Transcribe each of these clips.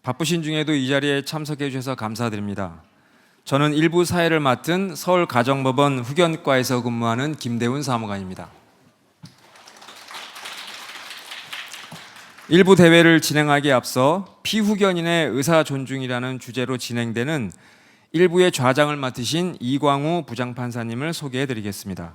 바쁘신 중에도 이 자리에 참석해 주셔서 감사드립니다. 저는 일부 사회를 맡은 서울가정법원 후견과에서 근무하는 김대훈 사무관입니다. 일부 대회를 진행하기에 앞서 피후견인의 의사 존중이라는 주제로 진행되는 일부의 좌장을 맡으신 이광우 부장판사님을 소개해 드리겠습니다.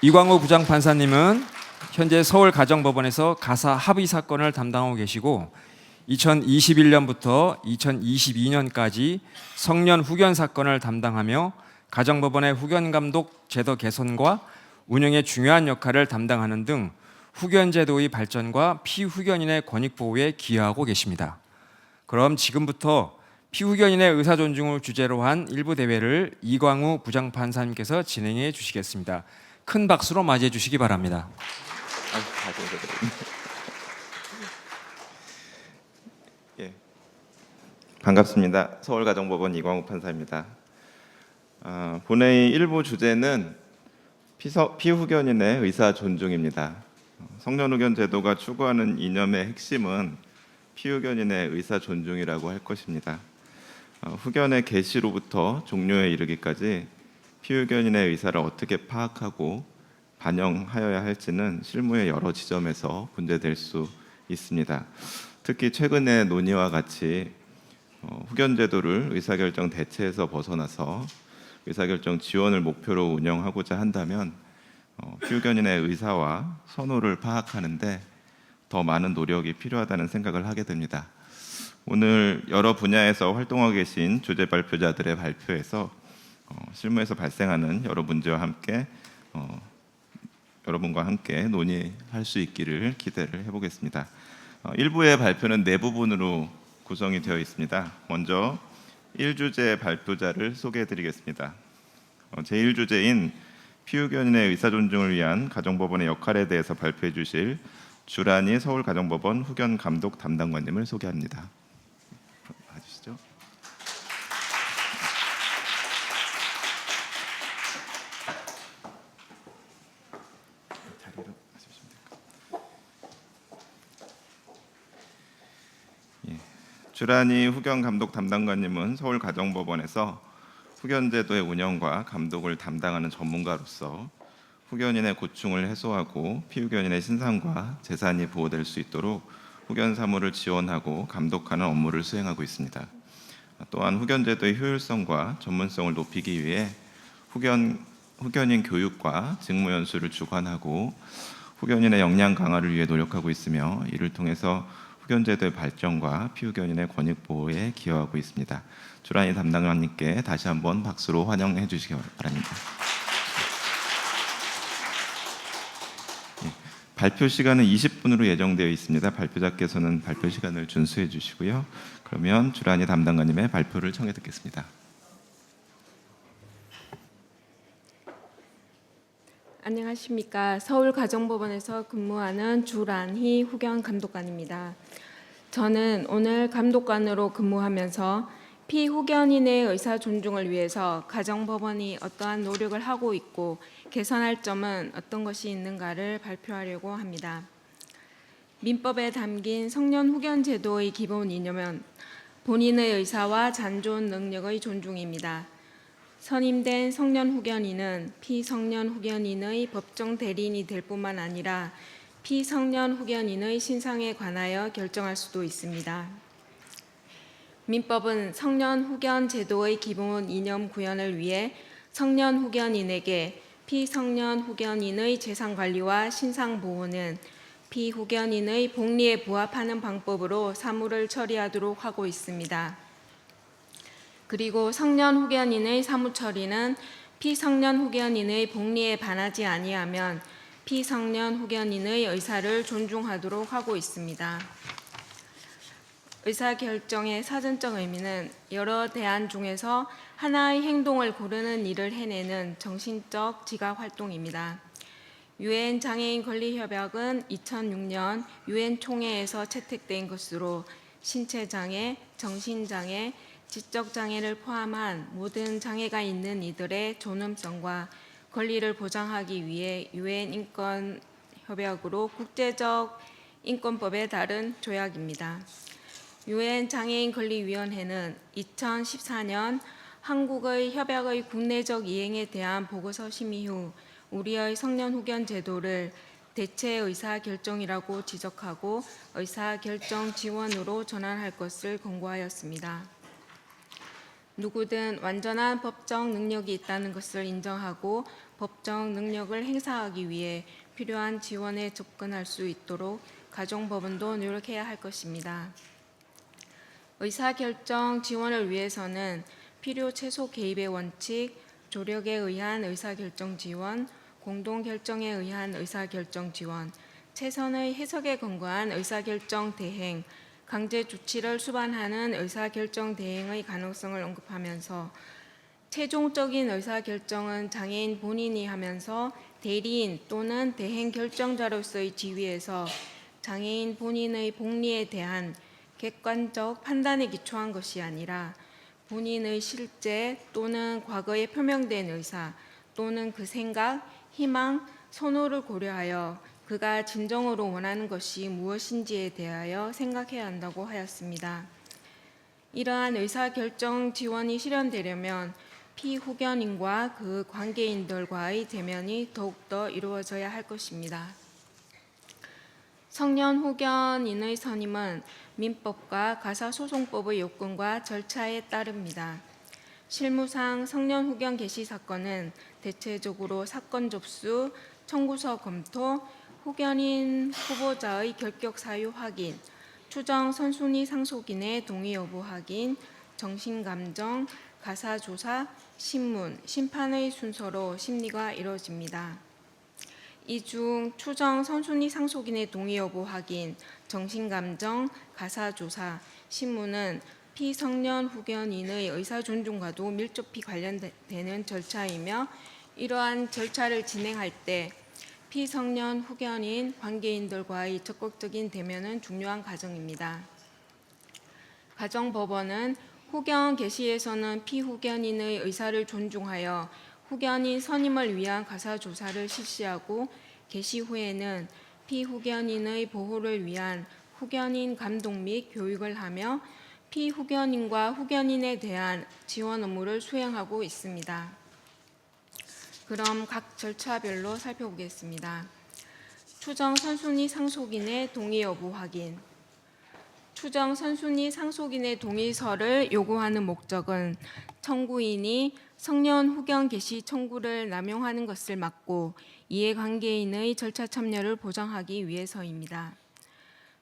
이광우 부장판사님은 현재 서울가정법원에서 가사 합의 사건을 담당하고 계시고 2021년부터 2022년까지 성년 후견 사건을 담당하며 가정법원의 후견감독 제도 개선과 운영에 중요한 역할을 담당하는 등 후견 제도의 발전과 피후견인의 권익 보호에 기여하고 계십니다. 그럼 지금부터 피후견인의 의사 존중을 주제로 한 일부 대회를 이광우 부장판사님께서 진행해 주시겠습니다. 큰 박수로 맞이해 주시기 바랍니다. 예, 반갑습니다. 서울가정법원 이광우 판사입니다. 본회의 일부 주제는 피후견인의 의사 존중입니다. 성년후견 제도가 추구하는 이념의 핵심은 피후견인의 의사 존중이라고 할 것입니다. 후견의 개시로부터 종료에 이르기까지 피후견인의 의사를 어떻게 파악하고 반영하여야 할지는 실무의 여러 지점에서 문제될 수 있습니다. 특히 최근의 논의와 같이 후견 제도를 의사결정 대체에서 벗어나서 의사결정 지원을 목표로 운영하고자 한다면 피후견인의 의사와 선호를 파악하는데 더 많은 노력이 필요하다는 생각을 하게 됩니다. 오늘 여러 분야에서 활동하고 계신 주제 발표자들의 발표에서 실무에서 발생하는 여러 문제와 함께 여러분과 함께 논의할 수 있기를 기대를 해보겠습니다. 일부의 발표는 네 부분으로 구성이 되어 있습니다. 먼저 1주제 발표자를 소개해드리겠습니다. 제1주제인 피후견인의 의사 존중을 위한 가정법원의 역할에 대해서 발표해 주실 주란희 서울가정법원 후견감독 담당관님을 소개합니다. 봐주시죠. 자리로 가주시면 됩니다. 예. 주란희 후견감독 담당관님은 서울가정법원에서 후견제도의 운영과 감독을 담당하는 전문가로서 후견인의 고충을 해소하고 피후견인의 신상과 재산이 보호될 수 있도록 후견 사무를 지원하고 감독하는 업무를 수행하고 있습니다. 또한 후견제도의 효율성과 전문성을 높이기 위해 후견인 교육과 직무 연수를 주관하고 후견인의 역량 강화를 위해 노력하고 있으며 이를 통해서 후견제도의 발전과 피후견인의 권익 보호에 기여하고 있습니다. 주란희 담당관님께 다시 한번 박수로 환영해 주시기 바랍니다. 발표 시간은 20분으로 예정되어 있습니다. 발표자께서는 발표 시간을 준수해 주시고요. 그러면 주란희 담당관님의 발표를 청해 듣겠습니다. 안녕하십니까. 서울가정법원에서 근무하는 주란희 후견감독관입니다. 저는 오늘 감독관으로 근무하면서 피후견인의 의사 존중을 위해서 가정법원이 어떠한 노력을 하고 있고 개선할 점은 어떤 것이 있는가를 발표하려고 합니다. 민법에 담긴 성년 후견 제도의 기본 이념은 본인의 의사와 잔존 능력의 존중입니다. 선임된 성년 후견인은 피성년 후견인의 법정 대리인이 될 뿐만 아니라 피성년 후견인의 신상에 관하여 결정할 수도 있습니다. 민법은 성년 후견 제도의 기본 이념 구현을 위해 성년 후견인에게 피성년 후견인의 재산 관리와 신상 보호는 피후견인의 복리에 부합하는 방법으로 사무를 처리하도록 하고 있습니다. 그리고 성년 후견인의 사무 처리는 피성년 후견인의 복리에 반하지 아니하면 피성년 후견인의 의사를 존중하도록 하고 있습니다. 의사결정의 사전적 의미는 여러 대안 중에서 하나의 행동을 고르는 일을 해내는 정신적 지각 활동입니다. 유엔 장애인 권리협약은 2006년 유엔 총회에서 채택된 것으로 신체장애, 정신장애, 지적장애를 포함한 모든 장애가 있는 이들의 존엄성과 권리를 보장하기 위해 유엔 인권협약으로 국제적 인권법에 따른 조약입니다. 유엔 장애인 권리위원회는 2014년 한국의 협약의 국내적 이행에 대한 보고서 심의 후 우리의 성년 후견 제도를 대체 의사결정이라고 지적하고 의사결정 지원으로 전환할 것을 권고하였습니다. 누구든 완전한 법적 능력이 있다는 것을 인정하고 법적 능력을 행사하기 위해 필요한 지원에 접근할 수 있도록 가정법원도 노력해야 할 것입니다. 의사결정 지원을 위해서는 필요 최소 개입의 원칙, 조력에 의한 의사결정 지원, 공동결정에 의한 의사결정 지원, 최선의 해석에 근거한 의사결정 대행, 강제 조치를 수반하는 의사결정 대행의 가능성을 언급하면서 최종적인 의사결정은 장애인 본인이 하면서 대리인 또는 대행 결정자로서의 지위에서 장애인 본인의 복리에 대한 객관적 판단에 기초한 것이 아니라 본인의 실제 또는 과거에 표명된 의사 또는 그 생각, 희망, 선호를 고려하여 그가 진정으로 원하는 것이 무엇인지에 대하여 생각해야 한다고 하였습니다. 이러한 의사결정 지원이 실현되려면 피후견인과 그 관계인들과의 대면이 더욱더 이루어져야 할 것입니다. 성년 후견인의 선임은 민법과 가사소송법의 요건과 절차에 따릅니다. 실무상 성년 후견 개시 사건은 대체적으로 사건 접수, 청구서 검토, 후견인 후보자의 결격 사유 확인, 추정 선순위 상속인의 동의 여부 확인, 정신감정, 가사조사, 신문, 심판의 순서로 심리가 이루어집니다. 이 중 추정 선순위 상속인의 동의 여부 확인, 정신감정, 가사조사, 신문은 피성년 후견인의 의사존중과도 밀접히 관련되는 절차이며 이러한 절차를 진행할 때 피성년 후견인 관계인들과의 적극적인 대면은 중요한 과정입니다. 가정법원은 후견 개시에서는 피후견인의 의사를 존중하여 후견인 선임을 위한 가사조사를 실시하고 개시 후에는 피후견인의 보호를 위한 후견인 감독 및 교육을 하며 피후견인과 후견인에 대한 지원 업무를 수행하고 있습니다. 그럼 각 절차별로 살펴보겠습니다. 추정 선순위 상속인의 동의 여부 확인. 추정 선순위 상속인의 동의서를 요구하는 목적은 청구인이 성년 후견 개시 청구를 남용하는 것을 막고 이해관계인의 절차 참여를 보장하기 위해서입니다.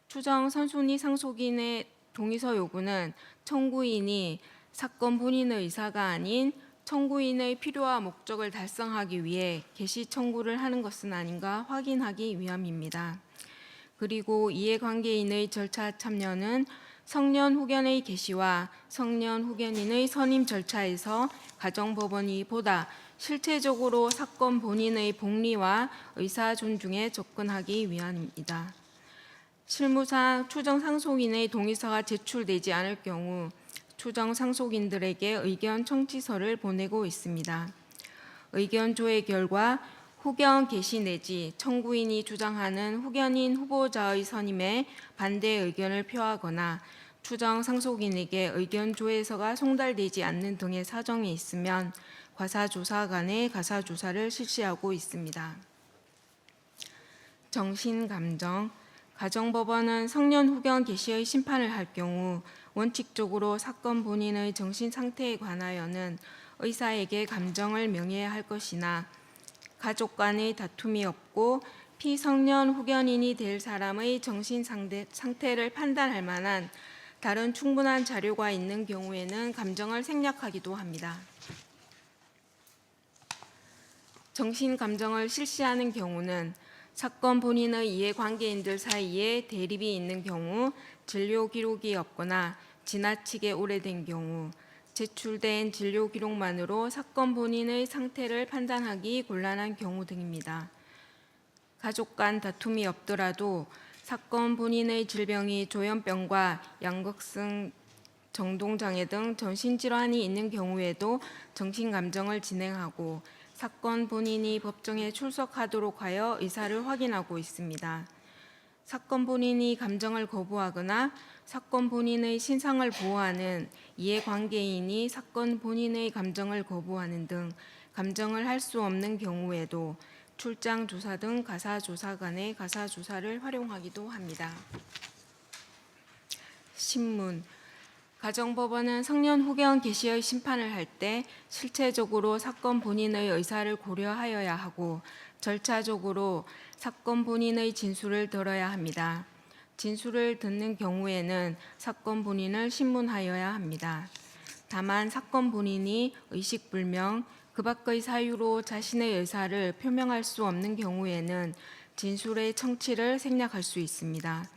추정 선순위 상속인의 동의서 요구는 청구인이 사건 본인의 의사가 아닌 청구인의 필요와 목적을 달성하기 위해 개시 청구를 하는 것은 아닌가 확인하기 위함입니다. 그리고 이해관계인의 절차 참여는 성년 후견의 개시와 성년 후견인의 선임 절차에서 가정법원이 보다 실체적으로 사건 본인의 복리와 의사 존중에 접근하기 위함입니다. 실무상 추정 상속인의 동의서가 제출되지 않을 경우 추정 상속인들에게 의견 청취서를 보내고 있습니다. 의견 조회 결과 후견 개시 내지 청구인이 주장하는 후견인 후보자의 선임에 반대 의견을 표하거나 추정 상속인에게 의견 조회서가 송달되지 않는 등의 사정이 있으면 과사조사 간의 가사조사를 실시하고 있습니다. 정신감정. 가정법원은 성년 후견 개시의 심판을 할 경우 원칙적으로 사건 본인의 정신 상태에 관하여는 의사에게 감정을 명해야 할 것이나 가족 간의 다툼이 없고 피성년 후견인이 될 사람의 정신 상태를 판단할 만한 다른 충분한 자료가 있는 경우에는 감정을 생략하기도 합니다. 정신 감정을 실시하는 경우는 사건 본인의 이해관계인들 사이에 대립이 있는 경우, 진료 기록이 없거나 지나치게 오래된 경우, 제출된 진료 기록만으로 사건 본인의 상태를 판단하기 곤란한 경우 등입니다. 가족 간 다툼이 없더라도 사건 본인의 질병이 조현병과 양극성 정동장애 등 정신질환이 있는 경우에도 정신감정을 진행하고 사건 본인이 법정에 출석하도록 하여 의사를 확인하고 있습니다. 사건 본인이 감정을 거부하거나 사건 본인의 신상을 보호하는 이해관계인이 사건 본인의 감정을 거부하는 등 감정을 할 수 없는 경우에도 출장 조사 등 가사조사관의 가사조사를 활용하기도 합니다. 신문 가정법원은 성년 후견 개시의 심판을 할 때 실체적으로 사건 본인의 의사를 고려하여야 하고 절차적으로 사건 본인의 진술을 들어야 합니다. 진술을 듣는 경우에는 사건 본인을 신문하여야 합니다. 다만 사건 본인이 의식불명, 그 밖의 사유로 자신의 의사를 표명할 수 없는 경우에는 진술의 청취를 생략할 수 있습니다.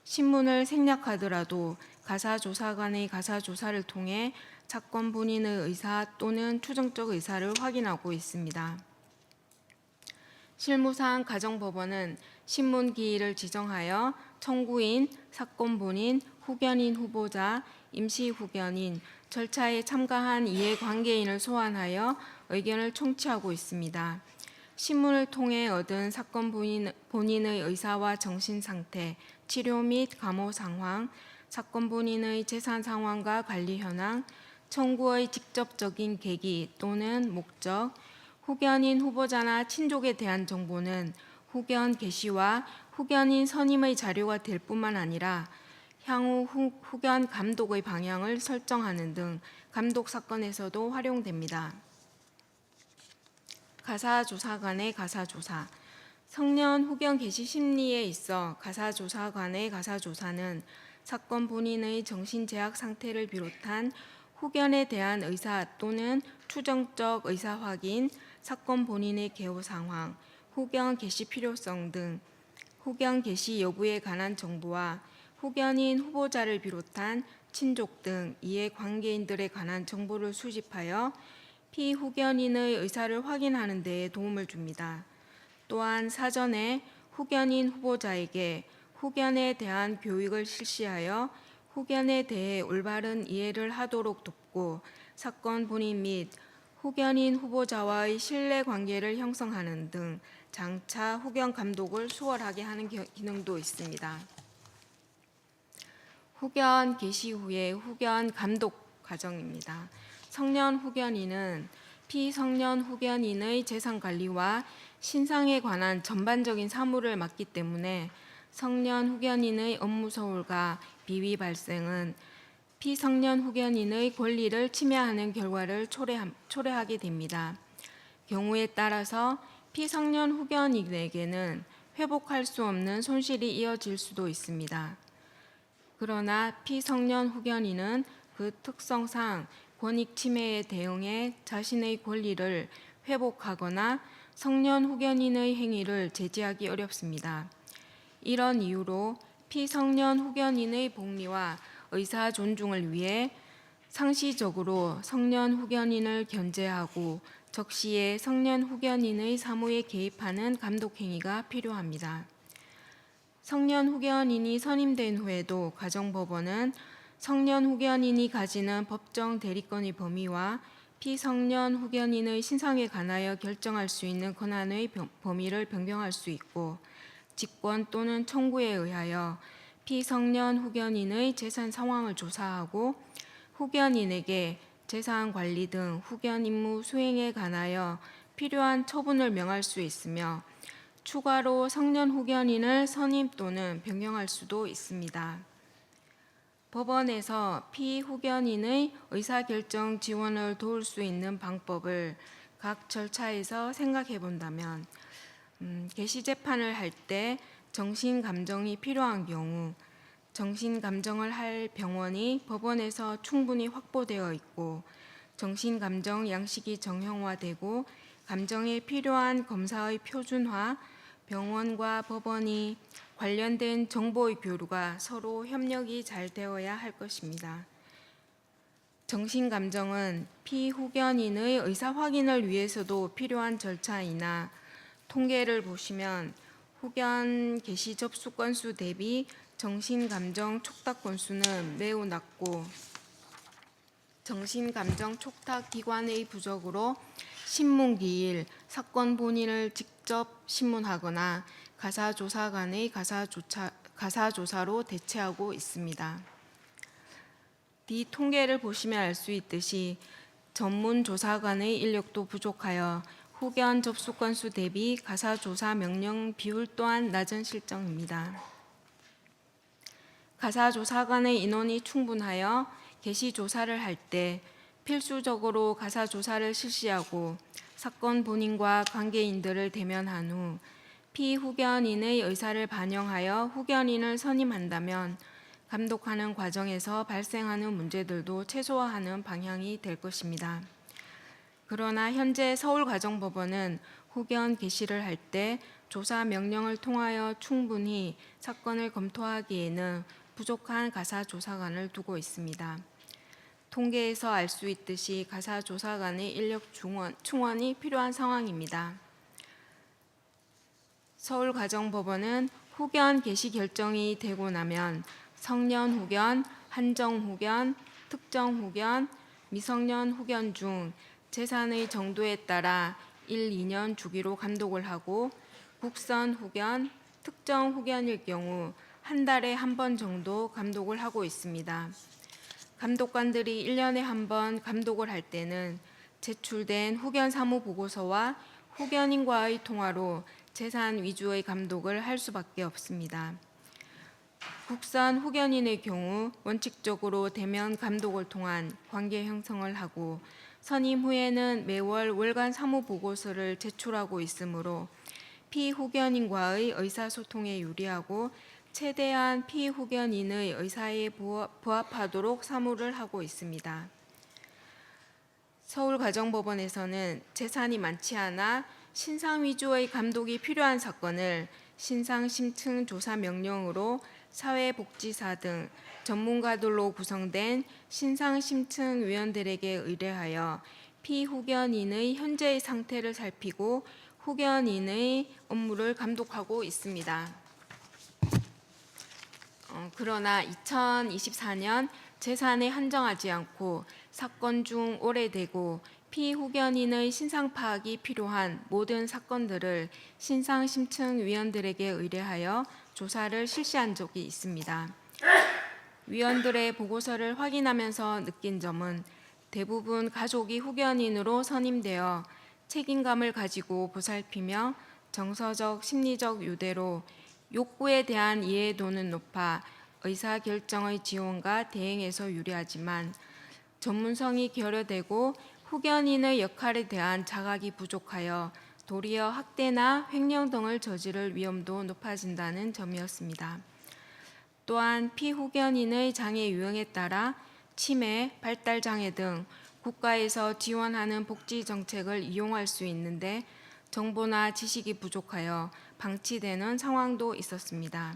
신문을 생략하더라도 가사조사관의 가사조사를 통해 사건 본인의 의사 또는 추정적 의사를 확인하고 있습니다. 실무상 가정법원은 신문기일을 지정하여 청구인, 사건 본인, 후견인 후보자, 임시후견인, 절차에 참가한 이해관계인을 소환하여 의견을 청취하고 있습니다. 신문을 통해 얻은 사건 본인의 의사와 정신상태, 치료 및 감호 상황, 사건 본인의 재산 상황과 관리 현황, 청구의 직접적인 계기 또는 목적, 후견인 후보자나 친족에 대한 정보는 후견 개시와 후견인 선임의 자료가 될 뿐만 아니라 향후 후견 감독의 방향을 설정하는 등 감독 사건에서도 활용됩니다. 가사조사관의 가사조사 성년 후견 개시 심리에 있어 가사조사관의 가사조사는 사건 본인의 정신제약 상태를 비롯한 후견에 대한 의사 또는 추정적 의사 확인, 사건 본인의 개호 상황, 후견 개시 필요성 등 후견 개시 여부에 관한 정보와 후견인 후보자를 비롯한 친족 등 이해관계인들에 관한 정보를 수집하여 피후견인의 의사를 확인하는 데 도움을 줍니다. 또한 사전에 후견인 후보자에게 후견에 대한 교육을 실시하여 후견에 대해 올바른 이해를 하도록 돕고 사건 본인 및 후견인 후보자와의 신뢰관계를 형성하는 등 장차 후견 감독을 수월하게 하는 기능도 있습니다. 후견 개시 후의 후견 감독 과정입니다. 성년 후견인은 피성년 후견인의 재산관리와 신상에 관한 전반적인 사무를 맡기 때문에 성년 후견인의 업무 소홀과 비위 발생은 피성년 후견인의 권리를 침해하는 결과를 초래하게 됩니다. 경우에 따라서 피성년 후견인에게는 회복할 수 없는 손실이 이어질 수도 있습니다. 그러나 피성년 후견인은 그 특성상 권익 침해에 대응해 자신의 권리를 회복하거나 성년 후견인의 행위를 제지하기 어렵습니다. 이런 이유로 피성년 후견인의 복리와 의사 존중을 위해 상시적으로 성년 후견인을 견제하고 적시에 성년 후견인의 사무에 개입하는 감독 행위가 필요합니다. 성년 후견인이 선임된 후에도 가정법원은 성년 후견인이 가지는 법정 대리권의 범위와 피성년 후견인의 신상에 관하여 결정할 수 있는 권한의 범위를 변경할 수 있고 직권 또는 청구에 의하여 피성년 후견인의 재산 상황을 조사하고 후견인에게 재산 관리 등 후견 임무 수행에 관하여 필요한 처분을 명할 수 있으며 추가로 성년 후견인을 선임 또는 변경할 수도 있습니다. 법원에서 피후견인의 의사결정 지원을 도울 수 있는 방법을 각 절차에서 생각해 본다면 개시재판을 할 때 정신감정이 필요한 경우 정신감정을 할 병원이 법원에서 충분히 확보되어 있고 정신감정 양식이 정형화되고 감정에 필요한 검사의 표준화, 병원과 법원이 관련된 정보의 교류가 서로 협력이 잘 되어야 할 것입니다. 정신감정은 피후견인의 의사 확인을 위해서도 필요한 절차이나 통계를 보시면 후견 개시 접수 건수 대비 정신감정 촉탁 건수는 매우 낮고 정신감정 촉탁 기관의 부족으로 신문기일, 사건 본인을 직접 신문하거나 가사조사 간의 가사조사로 대체하고 있습니다. 이 통계를 보시면 알 수 있듯이 전문 조사관의 인력도 부족하여 후견 접수 건수 대비 가사조사 명령 비율 또한 낮은 실정입니다. 가사조사관의 인원이 충분하여 개시조사를 할 때 필수적으로 가사조사를 실시하고 사건 본인과 관계인들을 대면한 후 피후견인의 의사를 반영하여 후견인을 선임한다면 감독하는 과정에서 발생하는 문제들도 최소화하는 방향이 될 것입니다. 그러나 현재 서울가정법원은 후견 개시를 할 때 조사 명령을 통하여 충분히 사건을 검토하기에는 부족한 가사조사관을 두고 있습니다. 통계에서 알 수 있듯이 가사조사관의 인력 충원이 필요한 상황입니다. 서울가정법원은 후견 개시 결정이 되고 나면 성년 후견, 한정 후견, 특정 후견, 미성년 후견 중 재산의 정도에 따라 1, 2년 주기로 감독을 하고 국선 후견, 특정 후견일 경우 한 달에 한 번 정도 감독을 하고 있습니다. 감독관들이 1년에 한 번 감독을 할 때는 제출된 후견 사무 보고서와 후견인과의 통화로 재산 위주의 감독을 할 수밖에 없습니다. 국선 후견인의 경우 원칙적으로 대면 감독을 통한 관계 형성을 하고 선임 후에는 매월 월간 사무 보고서를 제출하고 있으므로 피후견인과의 의사소통에 유리하고 최대한 피후견인의 의사에 부합하도록 사무를 하고 있습니다. 서울가정법원에서는 재산이 많지 않아 신상 위주의 감독이 필요한 사건을 신상 심층 조사 명령으로 사회복지사 등 전문가들로 구성된 신상 심층 위원들에게 의뢰하여 피후견인의 현재의 상태를 살피고 후견인의 업무를 감독하고 있습니다. 그러나 2024년 재산에 한정하지 않고 사건 중 오래되고 피후견인의 신상 파악이 필요한 모든 사건들을 신상 심층 위원들에게 의뢰하여 조사를 실시한 적이 있습니다. 위원들의 보고서를 확인하면서 느낀 점은 대부분 가족이 후견인으로 선임되어 책임감을 가지고 보살피며 정서적, 심리적 유대로 욕구에 대한 이해도는 높아 의사결정의 지원과 대행에서 유리하지만 전문성이 결여되고 후견인의 역할에 대한 자각이 부족하여 도리어 학대나 횡령 등을 저지를 위험도 높아진다는 점이었습니다. 또한 피후견인의 장애 유형에 따라 치매, 발달장애 등 국가에서 지원하는 복지 정책을 이용할 수 있는데 정보나 지식이 부족하여 방치되는 상황도 있었습니다.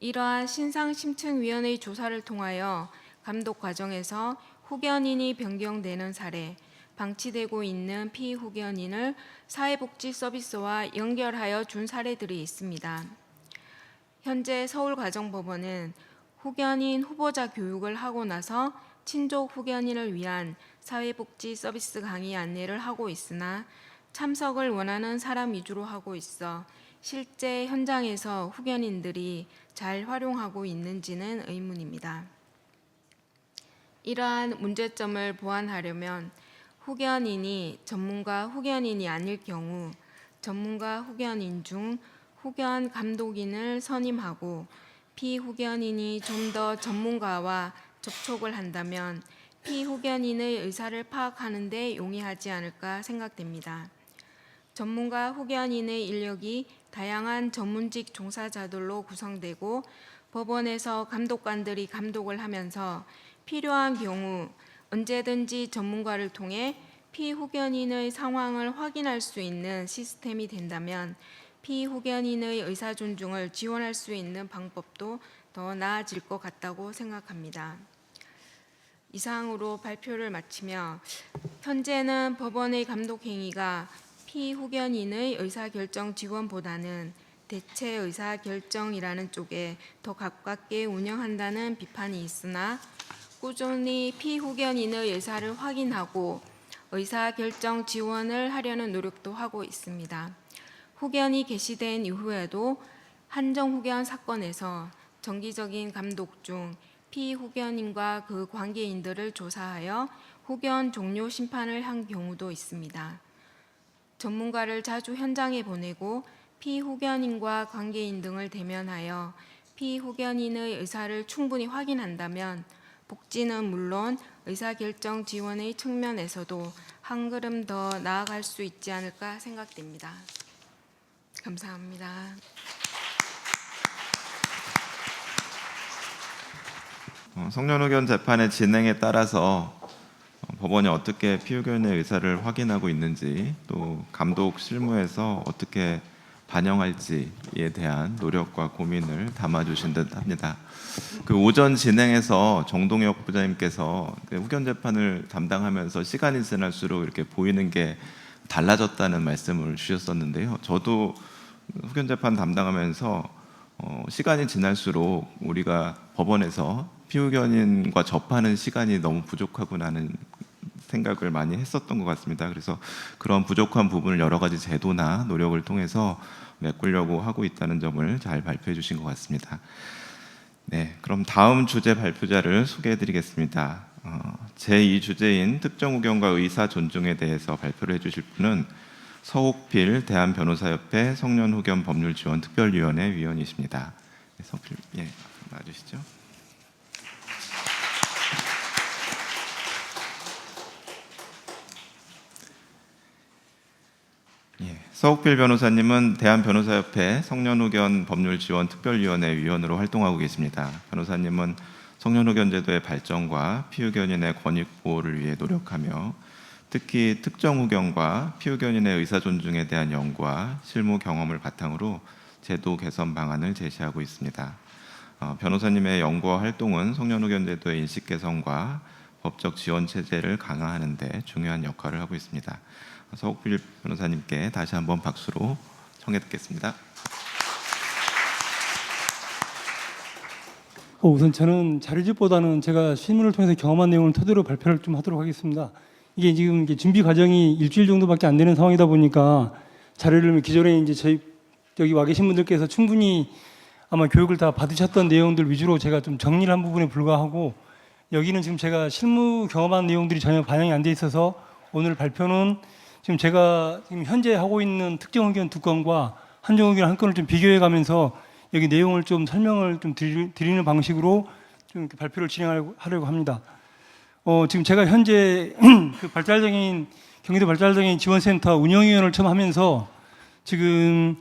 이러한 신상심층위원회의 조사를 통하여 감독 과정에서 후견인이 변경되는 사례, 방치되고 있는 피후견인을 사회복지 서비스와 연결하여 준 사례들이 있습니다. 현재 서울가정법원은 후견인 후보자 교육을 하고 나서 친족 후견인을 위한 사회복지 서비스 강의 안내를 하고 있으나 참석을 원하는 사람 위주로 하고 있어 실제 현장에서 후견인들이 잘 활용하고 있는지는 의문입니다. 이러한 문제점을 보완하려면 후견인이 전문가 후견인이 아닐 경우 전문가 후견인 중 후견 감독인을 선임하고 피후견인이 좀 더 전문가와 접촉을 한다면 피후견인의 의사를 파악하는 데 용이하지 않을까 생각됩니다. 전문가 후견인의 인력이 다양한 전문직 종사자들로 구성되고 법원에서 감독관들이 감독을 하면서 필요한 경우 언제든지 전문가를 통해 피후견인의 상황을 확인할 수 있는 시스템이 된다면 피후견인의 의사존중을 지원할 수 있는 방법도 더 나아질 것 같다고 생각합니다. 이상으로 발표를 마치며 현재는 법원의 감독 행위가 피후견인의 의사결정 지원보다는 대체 의사결정이라는 쪽에 더 가깝게 운영한다는 비판이 있으나 꾸준히 피후견인의 의사를 확인하고 의사결정 지원을 하려는 노력도 하고 있습니다. 후견이 개시된 이후에도 한정 후견 사건에서 정기적인 감독 중 피후견인과 그 관계인들을 조사하여 후견 종료 심판을 한 경우도 있습니다. 전문가를 자주 현장에 보내고 피후견인과 관계인 등을 대면하여 피후견인의 의사를 충분히 확인한다면 복지는 물론 의사결정 지원의 측면에서도 한 걸음 더 나아갈 수 있지 않을까 생각됩니다. 감사합니다. 성년후견 재판의 진행에 따라서 법원이 어떻게 피후견의 의사를 확인하고 있는지, 또 감독 실무에서 어떻게 반영할지에 대한 노력과 고민을 담아주신 듯 합니다. 그 오전 진행에서 정동혁 부장님께서 후견 재판을 담당하면서 시간이 지날수록 이렇게 보이는 게 달라졌다는 말씀을 주셨었는데요. 저도 후견 재판 담당하면서 시간이 지날수록 우리가 법원에서 피후견인과 접하는 시간이 너무 부족하구나는 생각을 많이 했었던 것 같습니다. 그래서 그런 부족한 부분을 여러 가지 제도나 노력을 통해서 메꾸려고 하고 있다는 점을 잘 발표해 주신 것 같습니다. 네, 그럼 다음 주제 발표자를 소개해 드리겠습니다. 제2 주제인 특정 후견과 의사 존중에 대해서 발표를 해주실 분은 서옥필 대한변호사협회 성년후견 법률지원 특별위원회 위원이십니다. 네, 서옥필, 나와주시죠. 서옥필 변호사님은 대한변호사협회 성년후견 법률지원 특별위원회 위원으로 활동하고 계십니다. 변호사님은 성년후견 제도의 발전과 피후견인의 권익 보호를 위해 노력하며 특히 특정 후견과 피후견인의 의사 존중에 대한 연구와 실무 경험을 바탕으로 제도 개선 방안을 제시하고 있습니다. 변호사님의 연구와 활동은 성년후견 제도의 인식 개선과 법적 지원 체제를 강화하는 데 중요한 역할을 하고 있습니다. 서옥필 변호사님께 다시 한번 박수로 청해 듣겠습니다. 우선 저는 자료집보다는 제가 실무를 통해서 경험한 내용을 토대로 발표를 좀 하도록 하겠습니다. 이게 지금 준비 과정이 일주일 정도밖에 안 되는 상황이다 보니까 자료를 기존에 이제 저희 여기 와 계신 분들께서 충분히 아마 교육을 다 받으셨던 내용들 위주로 제가 좀 정리를 한 부분에 불과하고, 여기는 지금 제가 실무 경험한 내용들이 전혀 반영이 안 돼 있어서 오늘 발표는 지금 제가 지금 현재 하고 있는 특정 의견 2건과 한정 의견 1건을 좀 비교해 가면서 여기 내용을 좀 설명을 좀 드리는 방식으로 좀 이렇게 발표를 진행하려고 합니다. 지금 제가 현재 그 경기도 발달장애인 지원센터 운영위원을 처음 하면서 지금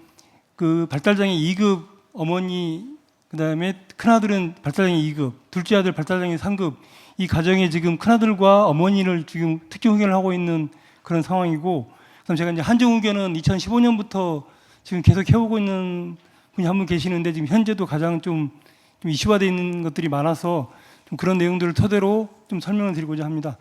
그 발달장애 2급 어머니, 그다음에 큰아들은 발달장애 2급, 둘째 아들 발달장애 3급, 이 가정에 지금 큰아들과 어머니를 지금 특정 의견을 하고 있는 그런 상황이고, 그다음 제가 이제 한정 의견은 2015년부터 지금 계속 해오고 있는 분이 한 분 계시는데, 지금 현재도 가장 좀 이슈화되어 있는 것들이 많아서 좀 그런 내용들을 토대로 좀 설명을 드리고자 합니다.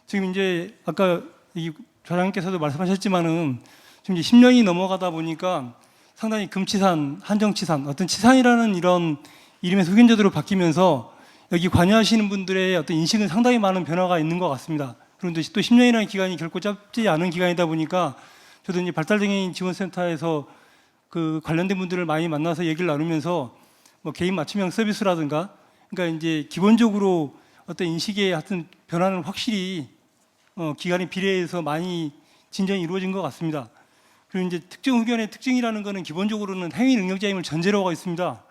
지금 이제 아까 이 좌장님께서도 말씀하셨지만은 지금 이제 10년이 넘어가다 보니까 상당히 금치산, 한정치산, 어떤 치산이라는 이런 이름의 소견제도로 바뀌면서 여기 관여하시는 분들의 어떤 인식은 상당히 많은 변화가 있는 것 같습니다. 그런데 또 10년이라는 기간이 결코 짧지 않은 기간이다 보니까 저도 이제 발달장애인 지원센터에서 그 관련된 분들을 많이 만나서 얘기를 나누면서 뭐 개인 맞춤형 서비스라든가, 그러니까 이제 기본적으로 어떤 인식의 하여튼 변화는 확실히 기간에 비례해서 많이 진전이 이루어진 것 같습니다. 그리고 이제 특정 후견의 특징이라는 것은 기본적으로는 행위 능력자임을 전제로 하고 있습니다.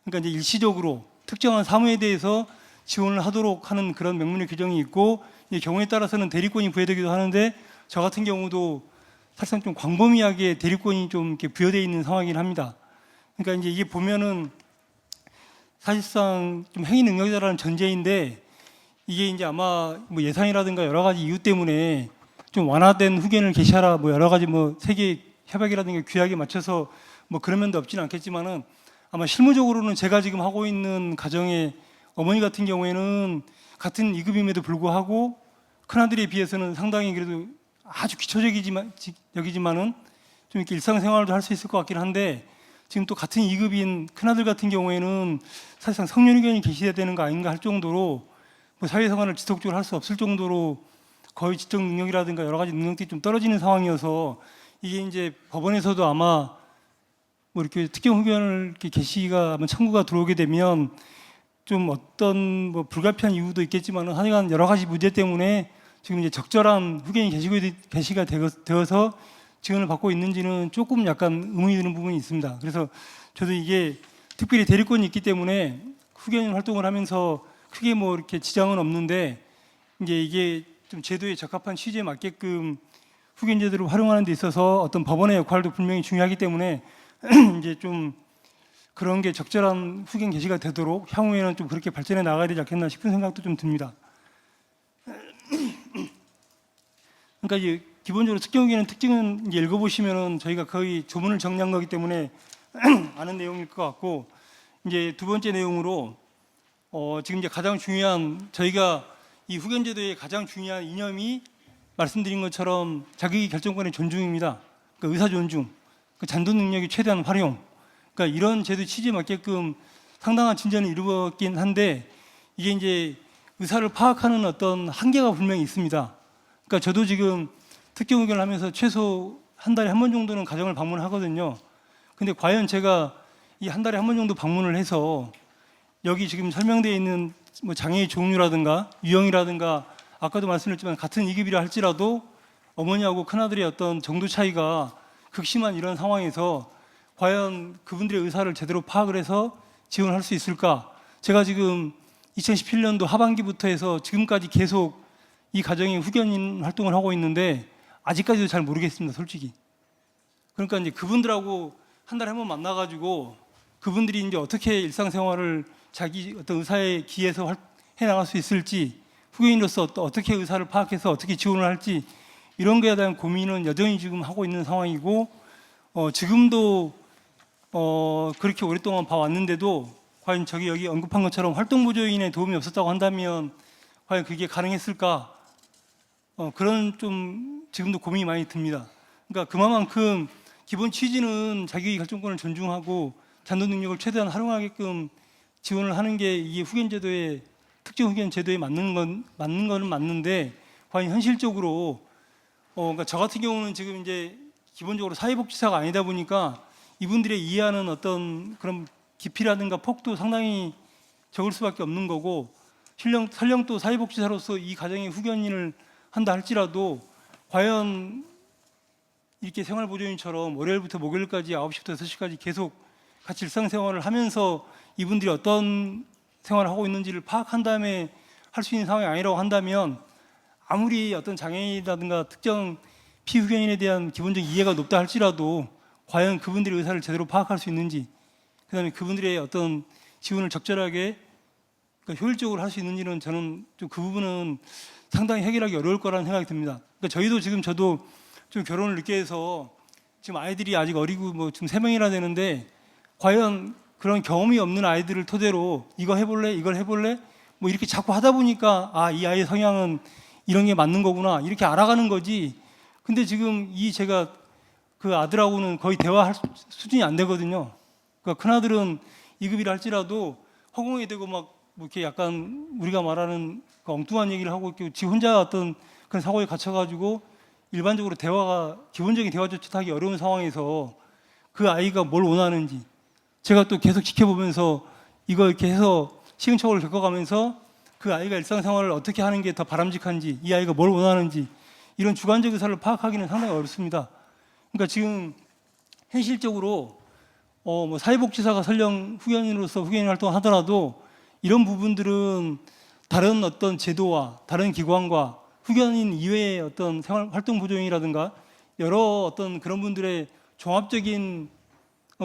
그러니까 이제 일시적으로 특정한 사무에 대해서 지원을 하도록 하는 그런 명문의 규정이 있고, 이 경우에 따라서는 대리권이 부여되기도 하는데, 저 같은 경우도 사실상 좀 광범위하게 대리권이 좀 이렇게 부여되어 있는 상황이긴 합니다. 그러니까 이제 이게 보면은 사실상 좀 행위 능력자라는 전제인데, 이게 이제 아마 뭐 예산이라든가 여러 가지 이유 때문에 좀 완화된 후견을 개시하라, 뭐 여러 가지 뭐 세계 협약이라든가 규약에 맞춰서 뭐 그런 면도 없지는 않겠지만은, 아마 실무적으로는 제가 지금 하고 있는 가정의 어머니 같은 경우에는 같은 2급임에도 불구하고 큰아들에 비해서는 상당히 그래도 아주 기초적이지만은 좀 이렇게 일상생활도 할 수 있을 것 같긴 한데, 지금 또 같은 2급인 큰아들 같은 경우에는 사실상 성년후견이 개시돼야 되는 거 아닌가 할 정도로 뭐 사회생활을 지속적으로 할 수 없을 정도로 거의 지적 능력이라든가 여러 가지 능력들이 좀 떨어지는 상황이어서, 이게 이제 법원에서도 아마 뭐 이렇게 특경 후견을 이렇게 게시가 청구가 들어오게 되면 좀 어떤 뭐 불가피한 이유도 있겠지만 하여간 여러 가지 문제 때문에 지금 이제 적절한 후견이 게시가 되어서 지원을 받고 있는지는 조금 약간 의문이 드는 부분이 있습니다. 그래서 저도 이게 특별히 대리권이 있기 때문에 후견 활동을 하면서 크게 뭐 이렇게 지장은 없는데 이제 이게 좀 제도에 적합한 취지에 맞게끔 후견 제도를 활용하는 데 있어서 어떤 법원의 역할도 분명히 중요하기 때문에 이제 좀 그런 게 적절한 후견 게시가 되도록 향후에는 좀 그렇게 발전해 나가야 되지 않겠나 싶은 생각도 좀 듭니다. 그러니까 이제 기본적으로 특경 후견의 특징은 이제 읽어보시면은 저희가 거의 조문을 정리한 거기 때문에 아는 내용일 것 같고, 이제 두 번째 내용으로 지금 이제 가장 중요한 저희가 이 후견 제도의 가장 중요한 이념이 말씀드린 것처럼 자기 결정권의 존중입니다. 그러니까 의사 존중, 그 잔존 능력의 최대한 활용. 그러니까 이런 제도 취지에 맞게끔 상당한 진전을 이루었긴 한데 이게 이제 의사를 파악하는 어떤 한계가 분명히 있습니다. 그러니까 저도 지금 특경 후견을 하면서 최소 한 달에 한 번 정도는 가정을 방문하거든요. 근데 과연 제가 이 한 달에 한 번 정도 방문을 해서 여기 지금 설명되어 있는 뭐 장애의 종류라든가 유형이라든가 아까도 말씀드렸지만 같은 2급이라 할지라도 어머니하고 큰아들의 어떤 정도 차이가 극심한 이런 상황에서 과연 그분들의 의사를 제대로 파악을 해서 지원할 수 있을까? 제가 지금 2017년도 하반기부터 해서 지금까지 계속 이 가정의 후견인 활동을 하고 있는데 아직까지도 잘 모르겠습니다, 솔직히. 그러니까 이제 그분들하고 한 달에 한 번 만나가지고 그분들이 이제 어떻게 일상생활을 자기 어떤 의사에 기해서 해 나갈 수 있을지, 후견인으로서 어떻게 의사를 파악해서 어떻게 지원을 할지 이런 거에 대한 고민은 여전히 지금 하고 있는 상황이고, 지금도 그렇게 오랫동안 봐왔는데도 과연 저기 여기 언급한 것처럼 활동보조인의 도움이 없었다고 한다면 과연 그게 가능했을까? 그런 좀 지금도 고민이 많이 듭니다. 그러니까 그만큼 기본 취지는 자기 결정권을 존중하고 잔존 능력을 최대한 활용하게끔 지원을 하는 게 이게 후견 제도의 특정 후견 제도에 맞는 거는 맞는데 과연 현실적으로 그러니까 저 같은 경우는 지금 이제 기본적으로 사회복지사가 아니다 보니까 이분들의 이해하는 어떤 그런 깊이라든가 폭도 상당히 적을 수밖에 없는 거고, 설령 또 사회복지사로서 이 가정의 후견인을 한다 할지라도 과연 이렇게 생활보조인처럼 월요일부터 목요일까지 9시부터 6시까지 계속 같이 일상생활을 하면서 이분들이 어떤 생활을 하고 있는지를 파악한 다음에 할 수 있는 상황이 아니라고 한다면 아무리 어떤 장애인이라든가 특정 피후견인에 대한 기본적 이해가 높다 할지라도 과연 그분들의 의사를 제대로 파악할 수 있는지, 그 다음에 그분들의 어떤 지원을 적절하게 그러니까 효율적으로 할 수 있는지는 저는 좀 그 부분은 상당히 해결하기 어려울 거라는 생각이 듭니다. 그러니까 저도 좀 결혼을 늦게 해서 지금 아이들이 아직 어리고 뭐 지금 3명이나 되는데 과연 그런 경험이 없는 아이들을 토대로 이거 해볼래? 이걸 해볼래? 뭐 이렇게 자꾸 하다 보니까 이 아이의 성향은 이런 게 맞는 거구나 이렇게 알아가는 거지. 근데 지금 제가 그 아들하고는 거의 대화할 수준이 안 되거든요. 그러니까 큰아들은 2급이라 할지라도 허공에 대고 막 뭐 이렇게 약간 우리가 말하는 그 엉뚱한 얘기를 하고 있고 지 혼자 어떤 그런 사고에 갇혀가지고 일반적으로 기본적인 대화조차 하기 어려운 상황에서 그 아이가 뭘 원하는지 제가 또 계속 지켜보면서 이거 이렇게 해서 시행착오를 겪어가면서 그 아이가 일상생활을 어떻게 하는 게 더 바람직한지, 이 아이가 뭘 원하는지 이런 주관적 의사를 파악하기는 상당히 어렵습니다. 그러니까 지금 현실적으로 뭐 사회복지사가 설령 후견인으로서 후견인 활동을 하더라도 이런 부분들은 다른 어떤 제도와 다른 기관과 후견인 이외의 어떤 생활 활동 보조인이라든가 여러 어떤 그런 분들의 종합적인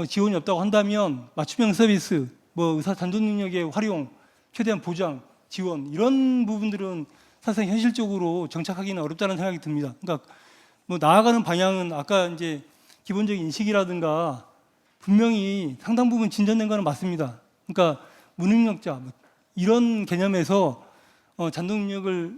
지원이 없다고 한다면 맞춤형 서비스, 뭐 의사 잔존 능력의 활용, 최대한 보장, 지원 이런 부분들은 사실 현실적으로 정착하기는 어렵다는 생각이 듭니다. 그러니까 뭐 나아가는 방향은 아까 이제 기본적인 인식이라든가 분명히 상당 부분 진전된 거는 맞습니다. 그러니까 무능력자 뭐 이런 개념에서 잔존 능력을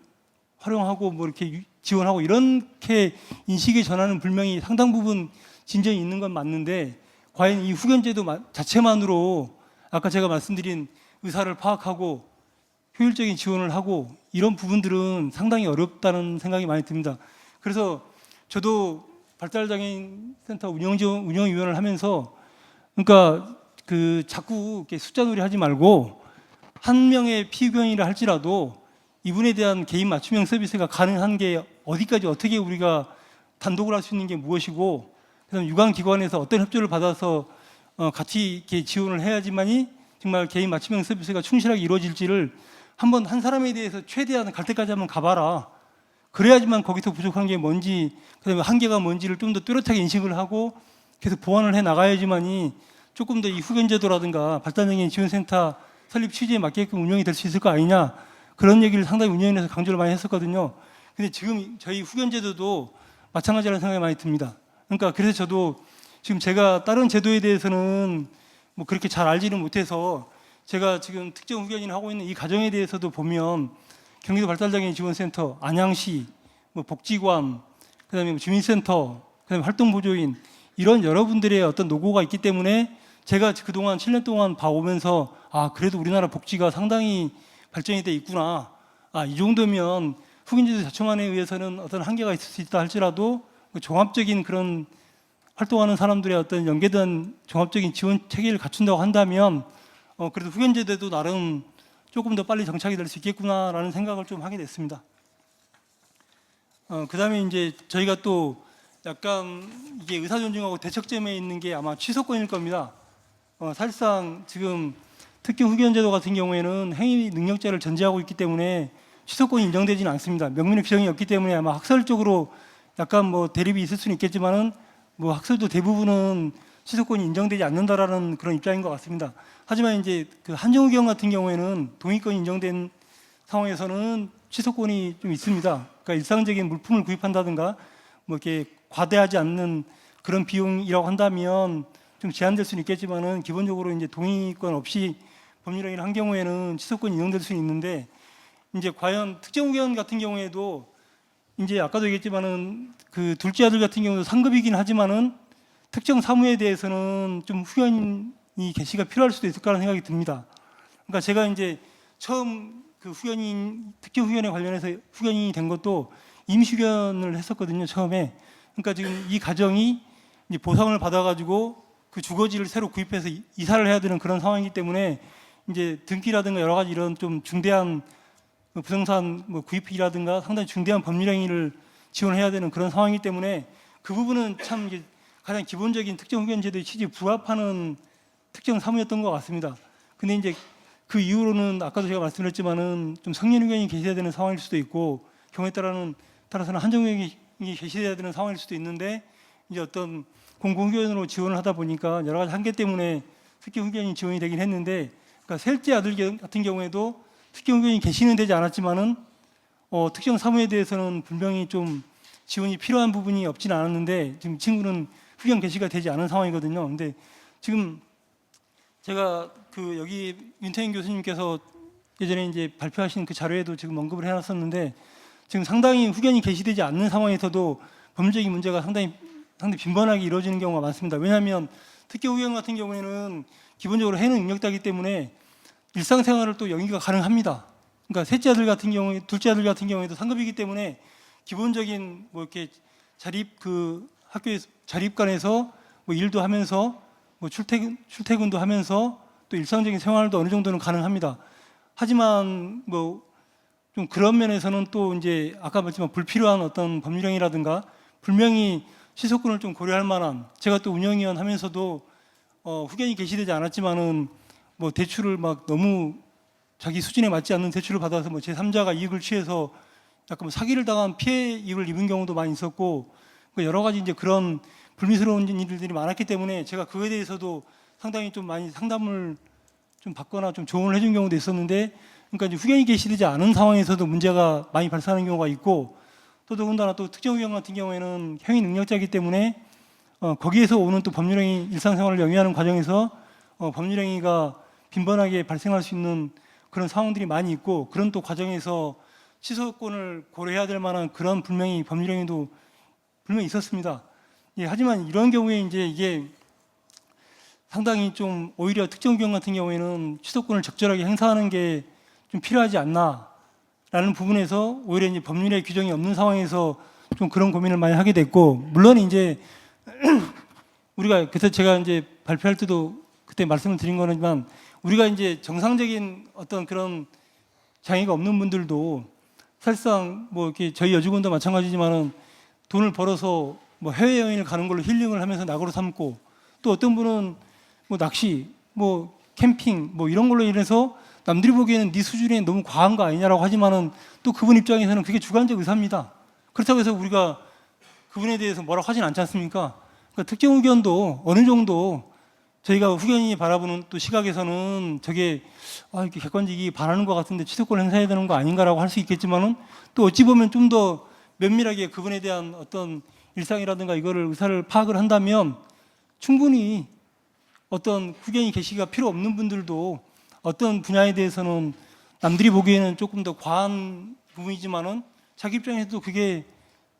활용하고 뭐 이렇게 지원하고 이렇게 인식의 전환은 분명히 상당 부분 진전이 있는 건 맞는데 과연 이 후견제도 자체만으로 아까 제가 말씀드린 의사를 파악하고 효율적인 지원을 하고 이런 부분들은 상당히 어렵다는 생각이 많이 듭니다. 그래서 저도 발달장애인 센터 운영위원을 하면서 그러니까 그 자꾸 이렇게 숫자놀이 하지 말고 한 명의 피의견이라 할지라도 이분에 대한 개인 맞춤형 서비스가 가능한 게 어디까지 어떻게 우리가 단독으로 할 수 있는 게 무엇이고, 그다음 유관기관에서 어떤 협조를 받아서 같이 이렇게 지원을 해야지만이 정말 개인 맞춤형 서비스가 충실하게 이루어질지를 한번 한 사람에 대해서 최대한 갈 때까지 한번 가봐라. 그래야지만 거기서 부족한 게 뭔지, 그다음에 한계가 뭔지를 좀 더 뚜렷하게 인식을 하고 계속 보완을 해 나가야지만이 조금 더 이 후견제도라든가 발달장애인 지원센터 설립 취지에 맞게끔 운영이 될 수 있을 거 아니냐, 그런 얘기를 상당히 운영위원회에서 강조를 많이 했었거든요. 근데 지금 저희 후견제도도 마찬가지라는 생각이 많이 듭니다. 그러니까 그래서 저도 지금 제가 다른 제도에 대해서는 뭐 그렇게 잘 알지는 못해서 제가 지금 특정 후견인을 하고 있는 이 가정에 대해서도 보면 경기도 발달장애인 지원센터, 안양시, 뭐 복지관, 그다음에 뭐 주민센터, 그다음에 활동보조인, 이런 여러분들의 어떤 노고가 있기 때문에 제가 그동안 7년 동안 봐오면서 아, 그래도 우리나라 복지가 상당히 발전이 돼 있구나. 아, 이 정도면 후견제도 자체만에 의해서는 어떤 한계가 있을 수 있다 할지라도 종합적인 그런 활동하는 사람들의 어떤 연계된 종합적인 지원 체계를 갖춘다고 한다면 그래도 후견제도도 나름 조금 더 빨리 정착이 될 수 있겠구나라는 생각을 좀 하게 됐습니다. 그다음에 이제 저희가 또 약간 이게 의사존중하고 대척점에 있는 게 아마 취소권일 겁니다. 사실상 지금 특히 후견제도 같은 경우에는 행위 능력자를 전제하고 있기 때문에 취소권이 인정되지는 않습니다. 명문의 규정이 없기 때문에 아마 학설적으로 약간 뭐 대립이 있을 수는 있겠지만은 뭐 학설도 대부분은 취소권이 인정되지 않는다라는 그런 입장인 것 같습니다. 하지만 이제 그 한정후견 같은 경우에는 동의권이 인정된 상황에서는 취소권이 좀 있습니다. 그러니까 일상적인 물품을 구입한다든가 뭐 이렇게 과대하지 않는 그런 비용이라고 한다면 좀 제한될 수는 있겠지만은 기본적으로 이제 동의권 없이 법률행위를 한 경우에는 취소권이 인정될 수는 있는데, 이제 과연 특정 후견 같은 경우에도 이제 아까도 얘기했지만은 그 둘째 아들 같은 경우도 상급이긴 하지만은 특정 사무에 대해서는 좀 후견이 개시가 필요할 수도 있을 거라는 생각이 듭니다. 그러니까 제가 이제 처음 그 후견인, 특정 후견에 관련해서 후견인이 된 것도 임시후견을 했었거든요, 처음에. 그러니까 지금 이 가정이 이제 보상을 받아가지고 그 주거지를 새로 구입해서 이사를 해야 되는 그런 상황이기 때문에 이제 등기라든가 여러 가지 이런 좀 중대한 부동산 뭐 구입이라든가 상당히 중대한 법률행위를 지원해야 되는 그런 상황이기 때문에 그 부분은 참 이게 가장 기본적인 특정 후견 제도의 취지에 부합하는 특정 사무였던 것 같습니다. 근데 이제 그 이후로는 아까도 제가 말씀드렸지만은 좀 성년 후견이 게시돼야 되는 상황일 수도 있고 경우에 따라서는 한정 후견이 게시돼야 되는 상황일 수도 있는데 이제 어떤 공공 후견으로 지원을 하다 보니까 여러 가지 한계 때문에 특정 후견이 지원이 되긴 했는데, 그러니까 셋째 아들 같은 경우에도 특정 후견이 게시는 되지 않았지만은 특정 사무에 대해서는 분명히 좀 지원이 필요한 부분이 없지는 않았는데 지금 친구는 후견 게시가 되지 않은 상황이거든요. 근데 지금 제가 그 여기 윤태인 교수님께서 예전에 이제 발표하신 그 자료에도 지금 언급을 해놨었는데 지금 상당히 후견이 게시되지 않는 상황에서도 법률적인 문제가 상당히 빈번하게 이루어지는 경우가 많습니다. 왜냐하면 특정 후견 같은 경우에는 기본적으로 해는 능력자이기 때문에 일상생활을 또 영위가 가능합니다. 그러니까 셋째 아들 같은 경우에, 둘째 아들 같은 경우에도 상급이기 때문에 기본적인 뭐 이렇게 학교에 자립관에서 뭐 일도 하면서 뭐 출퇴근도 하면서 또 일상적인 생활도 어느 정도는 가능합니다. 하지만 뭐 좀 그런 면에서는 또 이제 아까 말했지만 불필요한 어떤 법률행위라든가 분명히 취소권을 좀 고려할 만한, 제가 또 운영위원 하면서도 후견이 게시되지 않았지만은 뭐 대출을 막 너무 자기 수준에 맞지 않는 대출을 받아서 뭐 제3자가 이익을 취해서 약간 뭐 사기를 당한 피해 이익을 입은 경우도 많이 있었고 여러 가지 이제 그런 불미스러운 일들이 많았기 때문에 제가 그거에 대해서도 상당히 좀 많이 상담을 좀 받거나 좀 조언을 해준 경우도 있었는데, 그러니까 이제 후견이 게시되지 않은 상황에서도 문제가 많이 발생하는 경우가 있고 또 더군다나 또 특정 후견 같은 경우에는 행위 능력자이기 때문에 거기에서 오는 또 법률행위 일상생활을 영위하는 과정에서 법률행위가 빈번하게 발생할 수 있는 그런 상황들이 많이 있고 그런 또 과정에서 취소권을 고려해야 될 만한 그런 분명히 법률행위도 분명히 있었습니다. 예, 하지만 이런 경우에 이제 이게 상당히 좀 오히려 특정 후견 같은 경우에는 취소권을 적절하게 행사하는 게 좀 필요하지 않나라는 부분에서 오히려 이제 법률의 규정이 없는 상황에서 좀 그런 고민을 많이 하게 됐고, 물론 이제 우리가 그래서 제가 이제 발표할 때도 그때 말씀을 드린 거지만 우리가 이제 정상적인 어떤 그런 장애가 없는 분들도 사실상 뭐 이렇게 저희 여직원도 마찬가지지만은 돈을 벌어서 뭐 해외 여행을 가는 걸로 힐링을 하면서 낙으로 삼고 또 어떤 분은 뭐 낚시, 뭐 캠핑 뭐 이런 걸로 인해서 남들이 보기에는 네 수준이 너무 과한 거 아니냐라고 하지만은 또 그분 입장에서는 그게 주관적 의사입니다. 그렇다고 해서 우리가 그분에 대해서 뭐라고 하진 않지 않습니까? 그러니까 특정 의견도 어느 정도 저희가 후견인이 바라보는 또 시각에서는 저게 이렇게 객관적이 반하는 것 같은데 취소권 행사해야 되는 거 아닌가라고 할 수 있겠지만은 또 어찌 보면 좀 더 면밀하게 그분에 대한 어떤 일상이라든가 이거를 의사를 파악을 한다면 충분히 어떤 후견이 계시기가 필요 없는 분들도 어떤 분야에 대해서는 남들이 보기에는 조금 더 과한 부분이지만은 자기 입장에서도 그게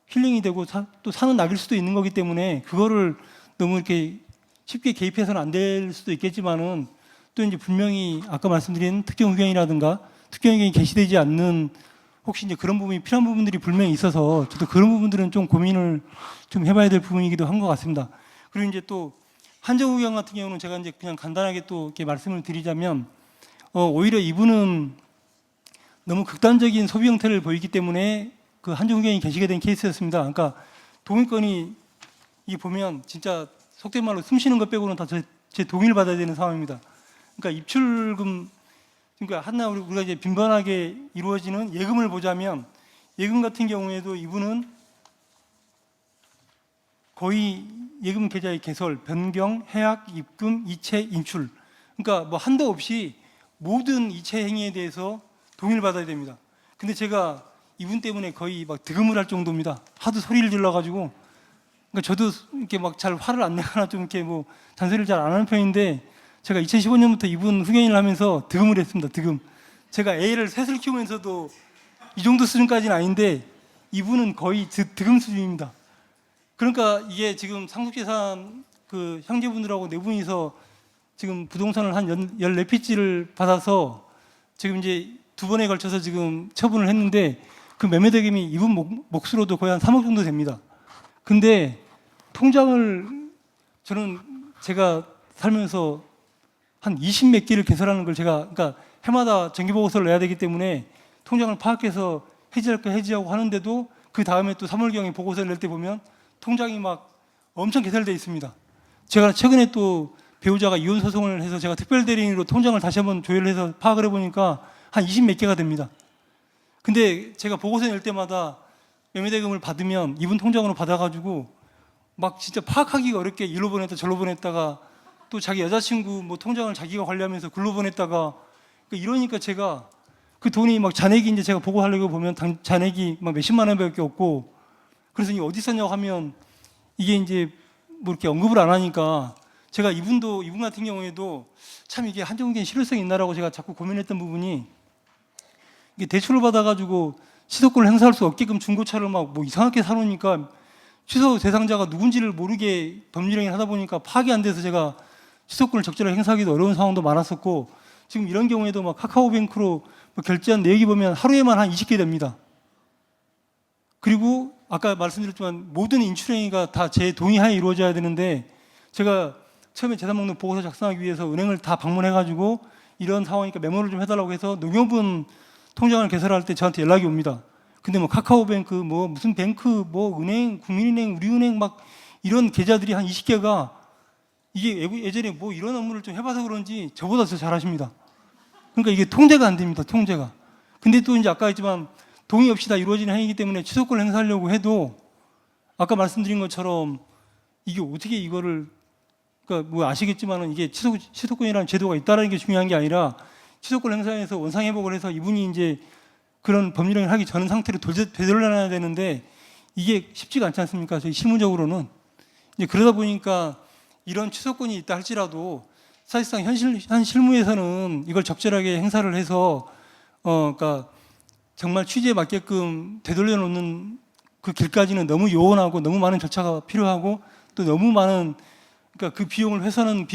힐링이 되고 또 사는 낙일 수도 있는 거기 때문에 그거를 너무 이렇게 쉽게 개입해서는 안 될 수도 있겠지만은 또 이제 분명히 아까 말씀드린 특정 의견이라든가 특정 의견이 게시되지 않는 혹시 이제 그런 부분이 필요한 부분들이 분명히 있어서 저도 그런 부분들은 좀 고민을 좀 해봐야 될 부분이기도 한 것 같습니다. 그리고 이제 또 한정 의견 같은 경우는 제가 이제 그냥 간단하게 또 이렇게 말씀을 드리자면 오히려 이분은 너무 극단적인 소비 형태를 보이기 때문에 그 한정 의견이 게시가 된 케이스였습니다. 그러니까 동의권이 이 보면 진짜 속된 말로 숨 쉬는 것 빼고는 다 제 동의를 받아야 되는 상황입니다. 그러니까 입출금, 그러니까 하나 우리가 이제 빈번하게 이루어지는 예금을 보자면 예금 같은 경우에도 이분은 거의 예금 계좌의 개설, 변경, 해약, 입금, 이체, 인출, 그러니까 뭐 한도 없이 모든 이체 행위에 대해서 동의를 받아야 됩니다. 근데 제가 이분 때문에 거의 막 득음을 할 정도입니다. 하도 소리를 질러가지고. 그러니까 저도 이렇게 막 잘 화를 안 내거나 좀 이렇게 뭐 잔소리를 잘 안 하는 편인데 제가 2015년부터 이분 후견인을 하면서 득음을 했습니다. 득음. 제가 애를 셋을 키우면서도 이 정도 수준까지는 아닌데 이분은 거의 득음 수준입니다. 그러니까 이게 지금 상속재산 그 형제분들하고 네 분이서 지금 부동산을 한 14피지를 받아서 지금 이제 두 번에 걸쳐서 지금 처분을 했는데 그 매매대금이 이분 몫으로도 거의 한 3억 정도 됩니다. 근데 통장을 저는 제가 살면서 한 20몇 개를 개설하는 걸 제가 그러니까 해마다 정기보고서를 내야 되기 때문에 통장을 파악해서 해지할 거 해지하고 하는데도 그 다음에 또 3월경에 보고서를 낼 때 보면 통장이 막 엄청 개설되어 있습니다. 제가 최근에 또 배우자가 이혼 소송을 해서 제가 특별대리인으로 통장을 다시 한번 조회를 해서 파악을 해보니까 한 20몇 개가 됩니다. 근데 제가 보고서 낼 때마다 매매대금을 받으면 이분 통장으로 받아가지고 막 진짜 파악하기가 어렵게 일로 보냈다 절로 보냈다가 또 자기 여자친구 뭐 통장을 자기가 관리하면서 글로 보냈다가 이러니까 제가 그 돈이 막 잔액이 이제 제가 보고하려고 보면 잔액이 막 몇십만 원밖에 없고 그래서 이게 어디 썼냐고 하면 이게 이제 뭐 이렇게 언급을 안 하니까 제가 이분 같은 경우에도 참 이게 한정된 실효성이 있나라고 제가 자꾸 고민했던 부분이 이게 대출을 받아가지고 취소권을 행사할 수 없게끔 중고차를 막 뭐 이상하게 사놓으니까 취소 대상자가 누군지를 모르게 법률행위를 하다 보니까 파악이 안 돼서 제가 취소권을 적절하게 행사하기도 어려운 상황도 많았었고 지금 이런 경우에도 막 카카오뱅크로 뭐 결제한 내역이 보면 하루에만 한 20개 됩니다. 그리고 아까 말씀드렸지만 모든 인출행위가 다 제 동의하에 이루어져야 되는데 제가 처음에 재산목록 보고서 작성하기 위해서 은행을 다 방문해가지고 이런 상황이니까 메모를 좀 해달라고 해서 농협은 통장을 개설할 때 저한테 연락이 옵니다. 근데 뭐 카카오뱅크, 뭐 무슨 뱅크, 뭐 은행, 국민은행, 우리은행 막 이런 계좌들이 한 20개가 이게 예전에 뭐 이런 업무를 좀 해봐서 그런지 저보다 더 잘하십니다. 그러니까 이게 통제가 안 됩니다. 통제가. 근데 또 이제 아까 했지만 동의 없이 다 이루어지는 행위이기 때문에 취소권을 행사하려고 해도 아까 말씀드린 것처럼 이게 어떻게 이거를 그러니까 뭐 아시겠지만은 이게 취소권이라는 제도가 있다는 게 중요한 게 아니라 취소권 행사에서 원상 회복을 해서 이분이 이제 그런 법률행위를 하기 전 상태로 되돌려놔야 되는데 이게 쉽지가 않지 않습니까? 저희 실무적으로는 이제 그러다 보니까 이런 취소권이 있다 할지라도 사실상 현 실무에서는 이걸 적절하게 행사를 해서 그러니까 정말 취지에 맞게끔 되돌려 놓는 그 길까지는 너무 요원하고 너무 많은 절차가 필요하고 또 너무 많은 그러니까 그 비용을 회수하는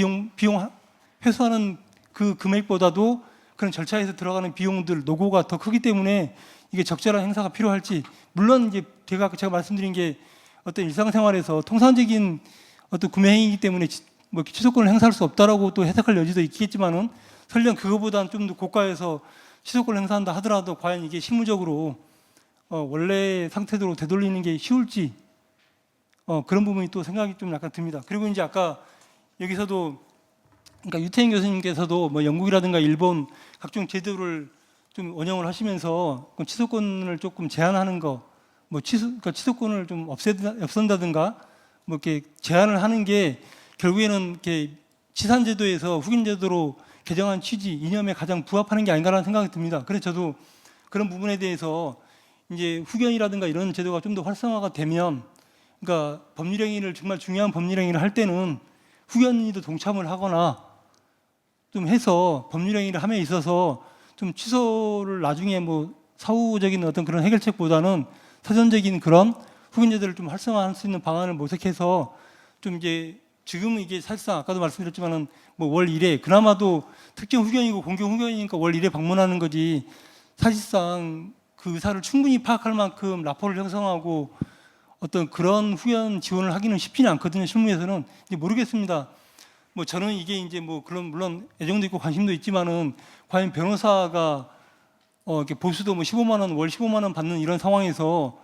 회수하는 그 금액보다도 그런 절차에서 들어가는 비용들 노고가 더 크기 때문에 이게 적절한 행사가 필요할지 물론 이제 제가 말씀드린 게 어떤 일상생활에서 통상적인 어떤 구매 행위이기 때문에 뭐 취소권을 행사할 수 없다라고 또 해석할 여지도 있겠지만은 설령 그거보다는 좀 더 고가에서 취소권을 행사한다 하더라도 과연 이게 실무적으로 원래 상태대로 되돌리는 게 쉬울지 그런 부분이 또 생각이 좀 약간 듭니다. 그리고 이제 아까 여기서도 그러니까 유태인 교수님께서도 뭐 영국이라든가 일본 각종 제도를 좀 원용을 하시면서 취소권을 조금 제한하는 거, 뭐 그러니까 취소권을 좀 없앤다든가 뭐 이렇게 제한을 하는 게 결국에는 이렇게 지산제도에서 후견제도로 개정한 취지 이념에 가장 부합하는 게 아닌가라는 생각이 듭니다. 그래서 저도 그런 부분에 대해서 이제 후견이라든가 이런 제도가 좀 더 활성화가 되면, 그러니까 법률행위를 정말 중요한 법률행위를 할 때는 후견인도 동참을 하거나 좀 해서 법률행위를 함에 있어서 좀 취소를 나중에 뭐 사후적인 어떤 그런 해결책보다는 사전적인 그런 후견제도를 좀 활성화할 수 있는 방안을 모색해서 좀 이제 지금은 이게 사실상 아까도 말씀드렸지만은 뭐 월 1회 그나마도 특정 후견이고 공경 후견이니까 월 1회 방문하는 거지 사실상 그 의사를 충분히 파악할 만큼 라포를 형성하고 어떤 그런 후견 지원을 하기는 쉽지는 않거든요. 실무에서는 이제 모르겠습니다. 뭐 저는 이게 이제 뭐 그런 물론 애정도 있고 관심도 있지만은 과연 변호사가 이렇게 보수도 뭐 15만 원, 월 15만 원 받는 이런 상황에서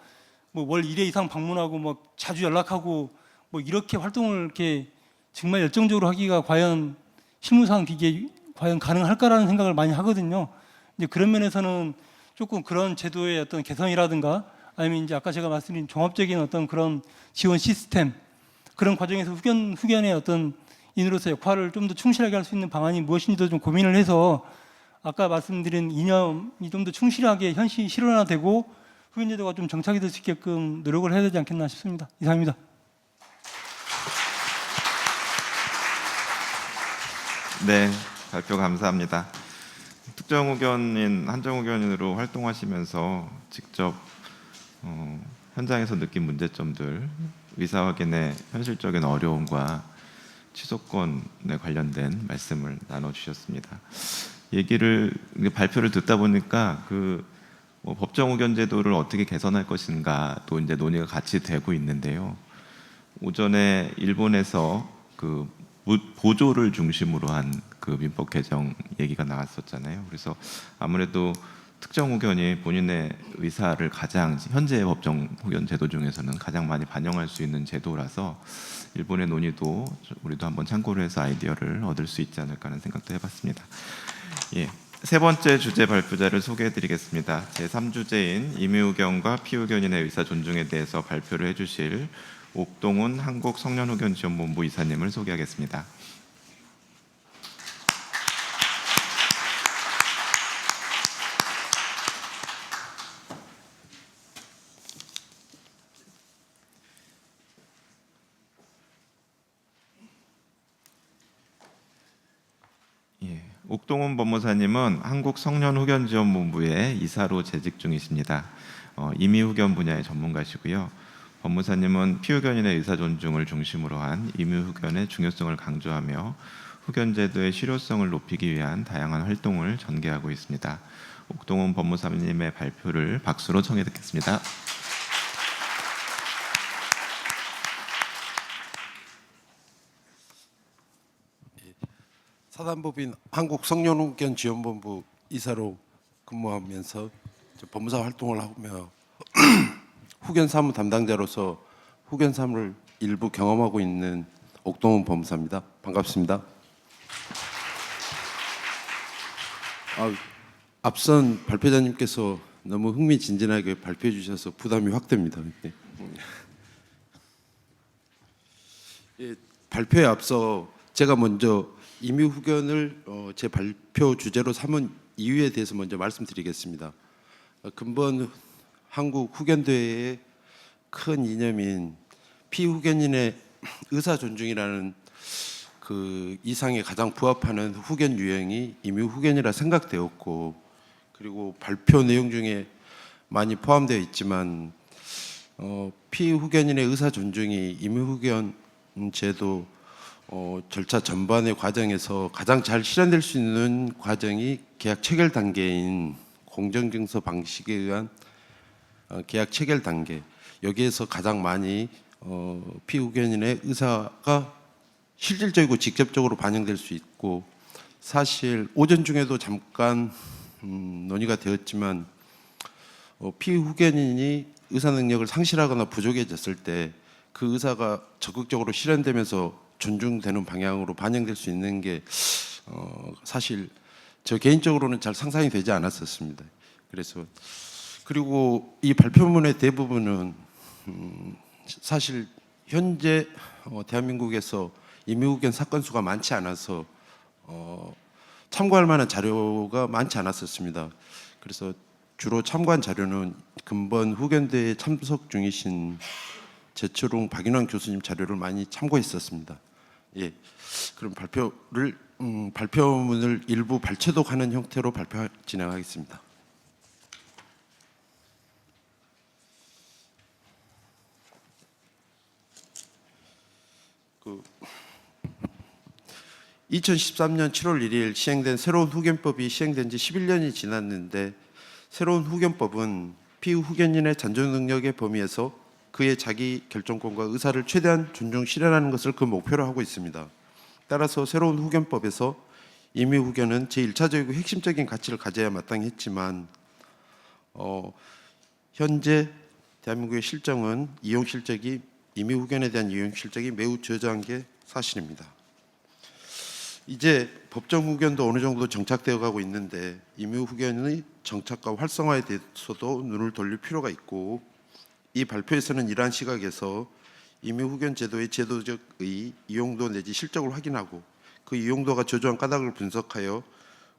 뭐 월 1회 이상 방문하고 뭐 자주 연락하고 뭐 이렇게 활동을 이렇게 정말 열정적으로 하기가 과연 실무상 이게 과연 가능할까라는 생각을 많이 하거든요. 이제 그런 면에서는 조금 그런 제도의 어떤 개선이라든가 아니면 이제 아까 제가 말씀드린 종합적인 어떤 그런 지원 시스템 그런 과정에서 후견의 어떤 인으로서 역할을 좀 더 충실하게 할 수 있는 방안이 무엇인지도 좀 고민을 해서 아까 말씀드린 이념이 좀 더 충실하게 현실 실현화되고 후견제도가 좀 정착이 될 수 있게끔 노력을 해야 되지 않겠나 싶습니다. 이상입니다. 네, 발표 감사합니다. 특정 후견인, 한정 후견인으로 활동하시면서 직접 현장에서 느낀 문제점들, 의사 확인의 현실적인 어려움과 취소권에 관련된 말씀을 나눠주셨습니다. 발표를 듣다 보니까 뭐 법정 후견 제도를 어떻게 개선할 것인가 또 이제 논의가 같이 되고 있는데요. 오전에 일본에서 보조를 중심으로 한 그 민법 개정 얘기가 나왔었잖아요. 그래서 아무래도 특정 후견이 본인의 의사를 가장 현재의 법정 후견 제도 중에서는 가장 많이 반영할 수 있는 제도라서 일본의 논의도 우리도 한번 참고를 해서 아이디어를 얻을 수 있지 않을까 하는 생각도 해봤습니다. 예, 세 번째 주제 발표자를 소개해드리겠습니다. 제3주제인 임의후견과 피후견인의 의사 존중에 대해서 발표를 해주실 옥동훈 한국성년후견지원본부 이사님을 소개하겠습니다. 옥동훈 법무사님은 한국성년후견지원본부의 이사로 재직 중이십니다. 임의후견 분야의 전문가시고요. 법무사님은 피후견인의 의사 존중을 중심으로 한 임의후견의 중요성을 강조하며 후견제도의 실효성을 높이기 위한 다양한 활동을 전개하고 있습니다. 옥동훈 법무사님의 발표를 박수로 청해 듣겠습니다. 사단법인 한국성년후견지원본부 이사로 근무하면서 법무사 활동을 하며 후견 사무 담당자로서 후견 사무를 일부 경험하고 있는 옥동훈 법무사입니다. 반갑습니다. 앞선 발표자님께서 너무 흥미진진하게 발표해 주셔서 부담이 확 됩니다. 발표에 앞서 제가 먼저 임의후견을 제 발표 주제로 삼은 이유에 대해서 먼저 말씀드리겠습니다. 근본 한국 후견대회의 큰 이념인 피후견인의 의사 존중이라는 그 이상에 가장 부합하는 후견 유형이 임의후견이라 생각되었고, 그리고 발표 내용 중에 많이 포함되어 있지만 피후견인의 의사 존중이 임의후견 제도 절차 전반의 과정에서 가장 잘 실현될 수 있는 과정이 계약 체결 단계인 공정증서 방식에 의한 계약 체결 단계, 여기에서 가장 많이 피후견인의 의사가 실질적이고 직접적으로 반영될 수 있고, 사실 오전 중에도 잠깐 논의가 되었지만 피후견인이 의사 능력을 상실하거나 부족해졌을 때 그 의사가 적극적으로 실현되면서 존중되는 방향으로 반영될 수 있는 게 사실 저 개인적으로는 잘 상상이 되지 않았었습니다. 그래서 그리고 이 발표문의 대부분은 사실 현재 대한민국에서 임의후견 사건 수가 많지 않아서 참고할 만한 자료가 많지 않았었습니다. 그래서 주로 참고한 자료는 근본 후견대에 참석 중이신 제철웅 박인환 교수님 자료를 많이 참고했었습니다. 예, 그럼 발표문을 일부 발췌독하는 형태로 진행하겠습니다. 그 2013년 7월 1일 시행된 새로운 후견법이 시행된 지 11년이 지났는데, 새로운 후견법은 피후견인의 잔존 능력의 범위에서 그의 자기 결정권과 의사를 최대한 존중 실현하는 것을 그 목표로 하고 있습니다. 따라서 새로운 후견법에서 임의후견은 제1차적이고 핵심적인 가치를 가져야 마땅히 했지만 현재 대한민국의 실정은 임의후견에 대한 이용 실적이 매우 저조한 게 사실입니다. 이제 법정 후견도 어느 정도 정착되어 가고 있는데, 임의후견의 정착과 활성화에 대해서도 눈을 돌릴 필요가 있고, 이 발표에서는 이러한 시각에서 임의후견 제도의 제도적의 이용도 내지 실적을 확인하고 그 이용도가 저조한 까닭을 분석하여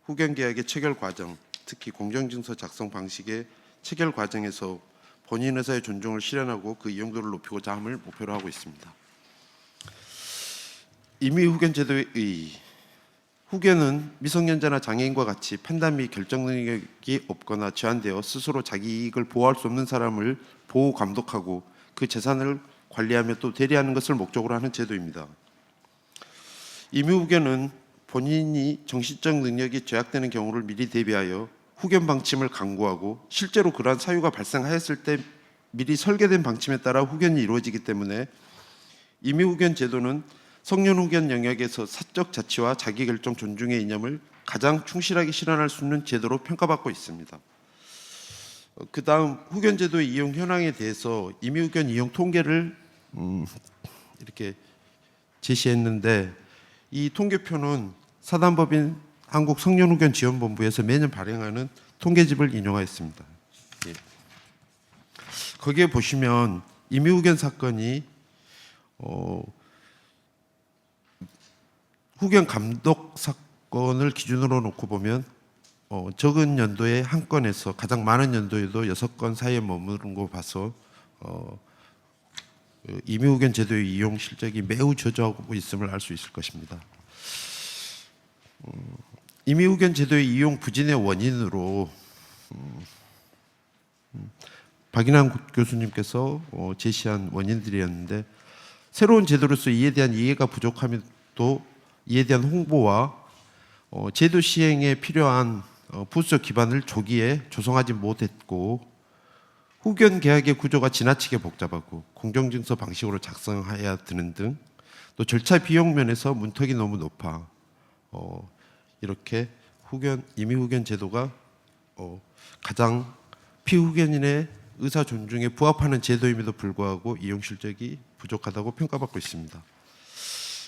후견 계약의 체결 과정, 특히 공정증서 작성 방식의 체결 과정에서 본인 의사의 존중을 실현하고 그 이용도를 높이고자 함을 목표로 하고 있습니다. 임의후견 제도의 의, 후견은 미성년자나 장애인과 같이 판단 및 결정 능력이 없거나 제한되어 스스로 자기 이익을 보호할 수 없는 사람을 보호 감독하고 그 재산을 관리하며 또 대리하는 것을 목적으로 하는 제도입니다. 임의후견은 본인이 정신적 능력이 제약되는 경우를 미리 대비하여 후견 방침을 강구하고, 실제로 그러한 사유가 발생하였을 때 미리 설계된 방침에 따라 후견이 이루어지기 때문에 임의후견 제도는 성년 후견 영역에서 사적 자치와 자기결정 존중의 이념을 가장 충실하게 실현할 수 있는 제도로 평가받고 있습니다. 그 다음 후견 제도의 이용 현황에 대해서 임의후견 이용 통계를 이렇게 제시했는데, 이 통계표는 사단법인 한국성년후견지원본부에서 매년 발행하는 통계집을 인용하였습니다. 예. 거기에 보시면 임의후견 사건이 후견 감독 사건을 기준으로 놓고 보면 적은 연도에 한 건에서 가장 많은 연도에도 6건 사이에 머무는 거 봐서 임의후견 제도의 이용 실적이 매우 저조하고 있음을 알 수 있을 것입니다. 임의후견 제도의 이용 부진의 원인으로 박인환 교수님께서 제시한 원인들이었는데, 새로운 제도로서 이에 대한 이해가 부족함에도 이에 대한 홍보와 제도 시행에 필요한 부수적 기반을 조기에 조성하지 못했고, 후견 계약의 구조가 지나치게 복잡하고 공정증서 방식으로 작성해야 되는 등, 또 절차 비용 면에서 문턱이 너무 높아 이렇게 임의후견 제도가 가장 피후견인의 의사 존중에 부합하는 제도임에도 불구하고 이용 실적이 부족하다고 평가받고 있습니다.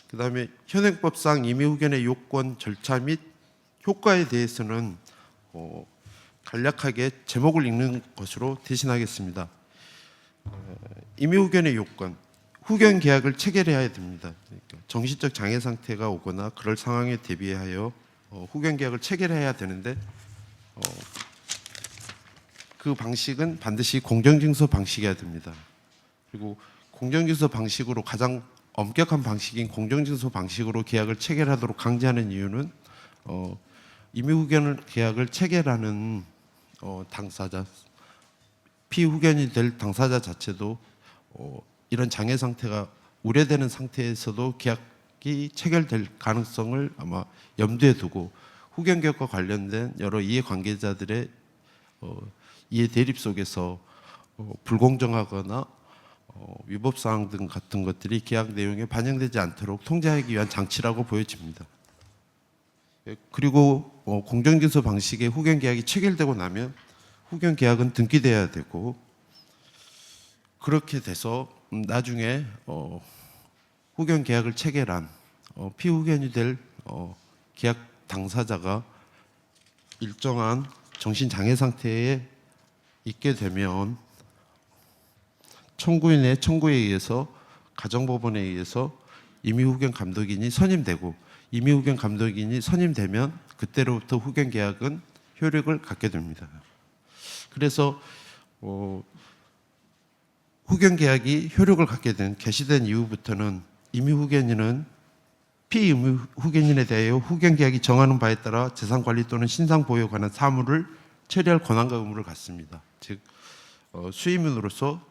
그 다음에 현행법상 임의후견의 요건, 절차 및 효과에 대해서는 간략하게 제목을 읽는 것으로 대신하겠습니다. 임의후견의 요건, 후견 계약을 체결해야 됩니다. 그러니까 정신적 장애 상태가 오거나 그럴 상황에 대비하여 후견 계약을 체결해야 되는데, 그 방식은 반드시 공정증서 방식이어야 됩니다. 그리고 공정증서 방식으로 가장 엄격한 방식인 공정증서 방식으로 계약을 체결하도록 강제하는 이유는 임의후견 계약을 체결하는 당사자, 피후견이 될 당사자 자체도 이런 장애 상태가 우려되는 상태에서도 계약이 체결될 가능성을 아마 염두에 두고 후견 계약과 관련된 여러 이해관계자들의 이해 대립 속에서 불공정하거나 위법 사항 등 같은 것들이 계약 내용에 반영되지 않도록 통제하기 위한 장치라고 보여집니다. 그리고 공정증서 방식의 후견 계약이 체결되고 나면 후견 계약은 등기돼야 되고, 그렇게 돼서 나중에 후견 계약을 체결한 피후견이 될 계약 당사자가 일정한 정신 장애 상태에 있게 되면 청구인의 청구에 의해서 가정법원에 의해서 임의후견 감독인이 선임되고, 임의후견 감독인이 선임되면 그때로부터 후견 계약은 효력을 갖게 됩니다. 그래서 후견 계약이 효력을 갖게 된 개시된 이후부터는 임의후견인은 피임의후견인에 대하여 후견 계약이 정하는 바에 따라 재산 관리 또는 신상 보유에 관한 사무를 처리할 권한과 의무를 갖습니다. 즉 수임인으로서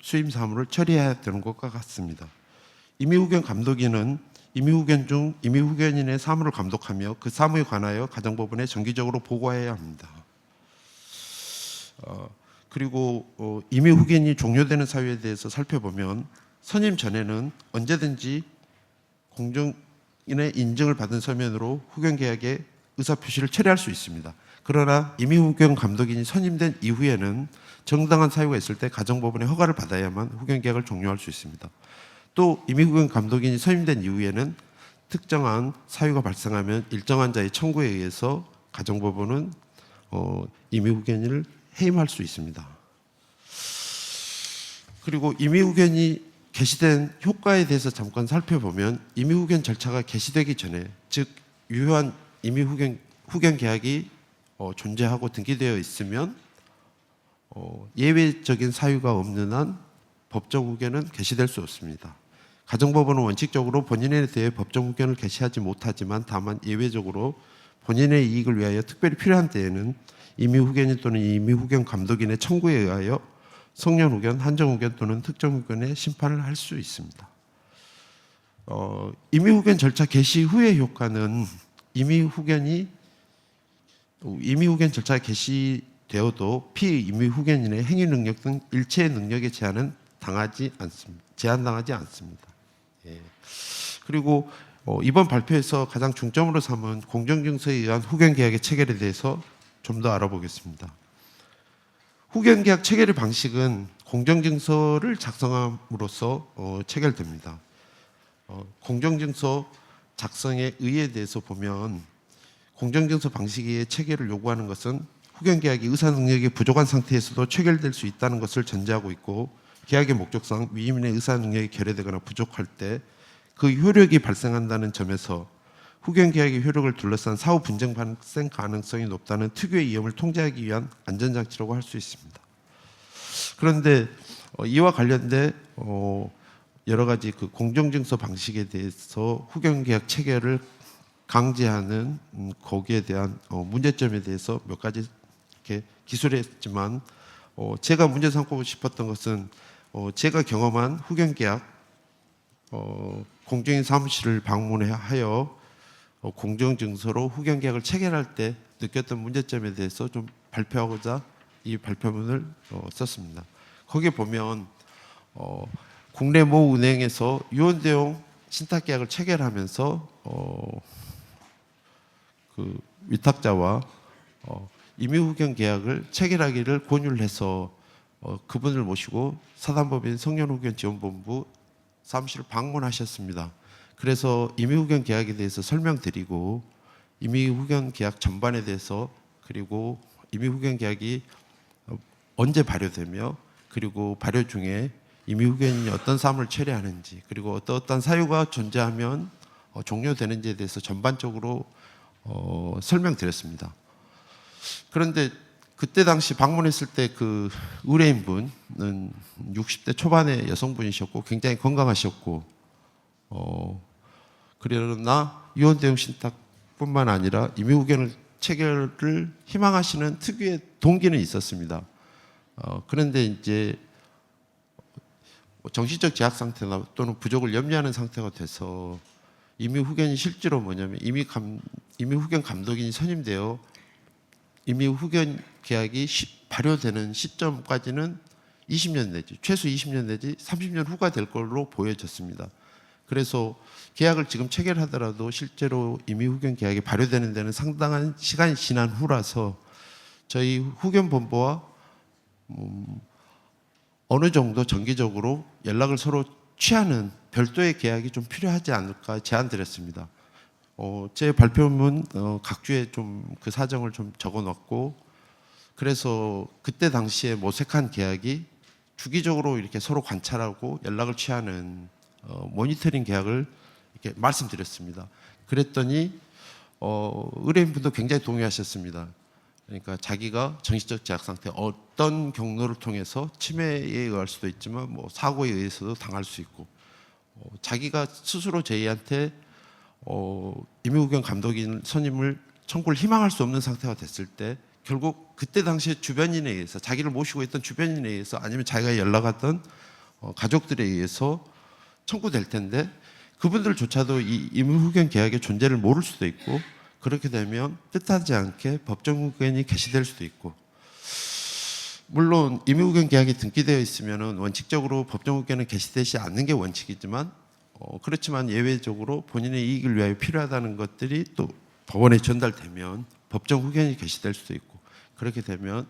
수임 사무를 처리해야 되는 것과 같습니다. 임의후견 감독인은 임의후견 중 임의후견인의 사무를 감독하며 그 사무에 관하여 가정법원에 정기적으로 보고해야 합니다. 그리고 임의후견이 종료되는 사유에 대해서 살펴보면 선임 전에는 언제든지 공정인의 인증을 받은 서면으로 후견 계약의 의사표시를 처리할 수 있습니다. 그러나 임의후견 감독인이 선임된 이후에는 정당한 사유가 있을 때 가정법원의 허가를 받아야만 후견 계약을 종료할 수 있습니다. 또 임의후견 감독인이 선임된 이후에는 특정한 사유가 발생하면 일정한 자의 청구에 의해서 가정법원은 임의후견인을 해임할 수 있습니다. 그리고 임의후견이 개시된 효과에 대해서 잠깐 살펴보면 임의후견 절차가 개시되기 전에, 즉 유효한 임의후견 계약이 존재하고 등기되어 있으면 예외적인 사유가 없는 한 법정 후견은 개시될 수 없습니다. 가정법원은 원칙적으로 본인에 대해 법정 후견을 개시하지 못하지만 다만 예외적으로 본인의 이익을 위하여 특별히 필요한 때에는 임의후견인 또는 임의후견 감독인의 청구에 의하여 성년후견, 한정후견 또는 특정후견의 심판을 할 수 있습니다. 임의후견 절차 개시 후의 효과는 임의후견 절차 개시되어도 피임의후견인의 행위 능력 등 일체의 능력의 제한은 제한당하지 않습니다. 예. 그리고 이번 발표에서 가장 중점으로 삼은 공정증서에 의한 후견 계약의 체결에 대해서 좀 더 알아보겠습니다. 후견 계약 체결의 방식은 공정증서를 작성함으로써 체결됩니다. 공정증서 작성의 의의에 대해서 보면 공정증서 방식의 체결을 요구하는 것은 후견 계약이 의사 능력이 부족한 상태에서도 체결될 수 있다는 것을 전제하고 있고, 계약의 목적상 위임인의 의사 능력이 결여되거나 부족할 때 그 효력이 발생한다는 점에서 후견 계약의 효력을 둘러싼 사후 분쟁 발생 가능성이 높다는 특유의 위험을 통제하기 위한 안전장치라고 할 수 있습니다. 그런데 이와 관련돼 여러 가지 그 공정증서 방식에 대해서 후견 계약 체결을 강제하는 거기에 대한 문제점에 대해서 몇 가지 이렇게 기술했지만, 제가 문제 삼고 싶었던 것은 제가 경험한 후견 계약 공정인 사무실을 방문하여 공정증서로 후견 계약을 체결할 때 느꼈던 문제점에 대해서 좀 발표하고자 이 발표문을 썼습니다. 거기에 보면 국내 모 은행에서 유언대용 신탁계약을 체결하면서 그 위탁자와 임의후견 계약을 체결하기를 권유를 해서 그분을 모시고 사단법인 성년후견지원본부 사무실을 방문하셨습니다. 그래서 임의후견 계약에 대해서 설명드리고 임의후견 계약 전반에 대해서, 그리고 임의후견 계약이 언제 발효되며, 그리고 발효 중에 임의후견인이 어떤 사무를 처리하는지, 그리고 어떤 사유가 존재하면 종료되는지에 대해서 전반적으로 설명드렸습니다. 그런데 그때 당시 방문했을 때 그 의뢰인분은 60대 초반의 여성분이셨고 굉장히 건강하셨고, 그러나 유언대용 신탁뿐만 아니라 임의후견 체결을 희망하시는 특유의 동기는 있었습니다. 그런데 이제 정신적 제약 상태나 또는 부족을 염려하는 상태가 돼서 임의후견이 실제로 뭐냐면 임의후견 감독인이 선임되어 임의후견 계약이 발효되는 시점까지는 20년 내지 최소 20년 내지 30년 후가 될 걸로 보여졌습니다. 그래서 계약을 지금 체결하더라도 실제로 임의 후견 계약이 발효되는 데는 상당한 시간이 지난 후라서 저희 후견본부와 어느 정도 정기적으로 연락을 서로 취하는 별도의 계약이 좀 필요하지 않을까 제안드렸습니다. 제 발표문 각 주에 좀 그 사정을 좀 적어놨고, 그래서 그때 당시에 모색한 계약이 주기적으로 이렇게 서로 관찰하고 연락을 취하는 모니터링 계약을 이렇게 말씀드렸습니다. 그랬더니 의뢰인분도 굉장히 동의하셨습니다. 그러니까 자기가 정신적 제약 상태, 어떤 경로를 통해서 치매에 의할 수도 있지만 뭐 사고에 의해서도 당할 수 있고, 자기가 스스로 저희한테 임의후견 감독인 선임을 청구를 희망할 수 없는 상태가 됐을 때 결국 그때 당시에 주변인에 의해서, 자기를 모시고 있던 주변인에 의해서, 아니면 자기가 연락하던 가족들에 의해서 청구될 텐데, 그분들조차도 이 임의후견 계약의 존재를 모를 수도 있고, 그렇게 되면 뜻하지 않게 법정후견이 개시될 수도 있고, 물론 임의후견 계약이 등기되어 있으면 원칙적으로 법정후견은 개시되지 않는 게 원칙이지만, 그렇지만 예외적으로 본인의 이익을 위하여 필요하다는 것들이 또 법원에 전달되면 법정후견이 개시될 수도 있고, 그렇게 되면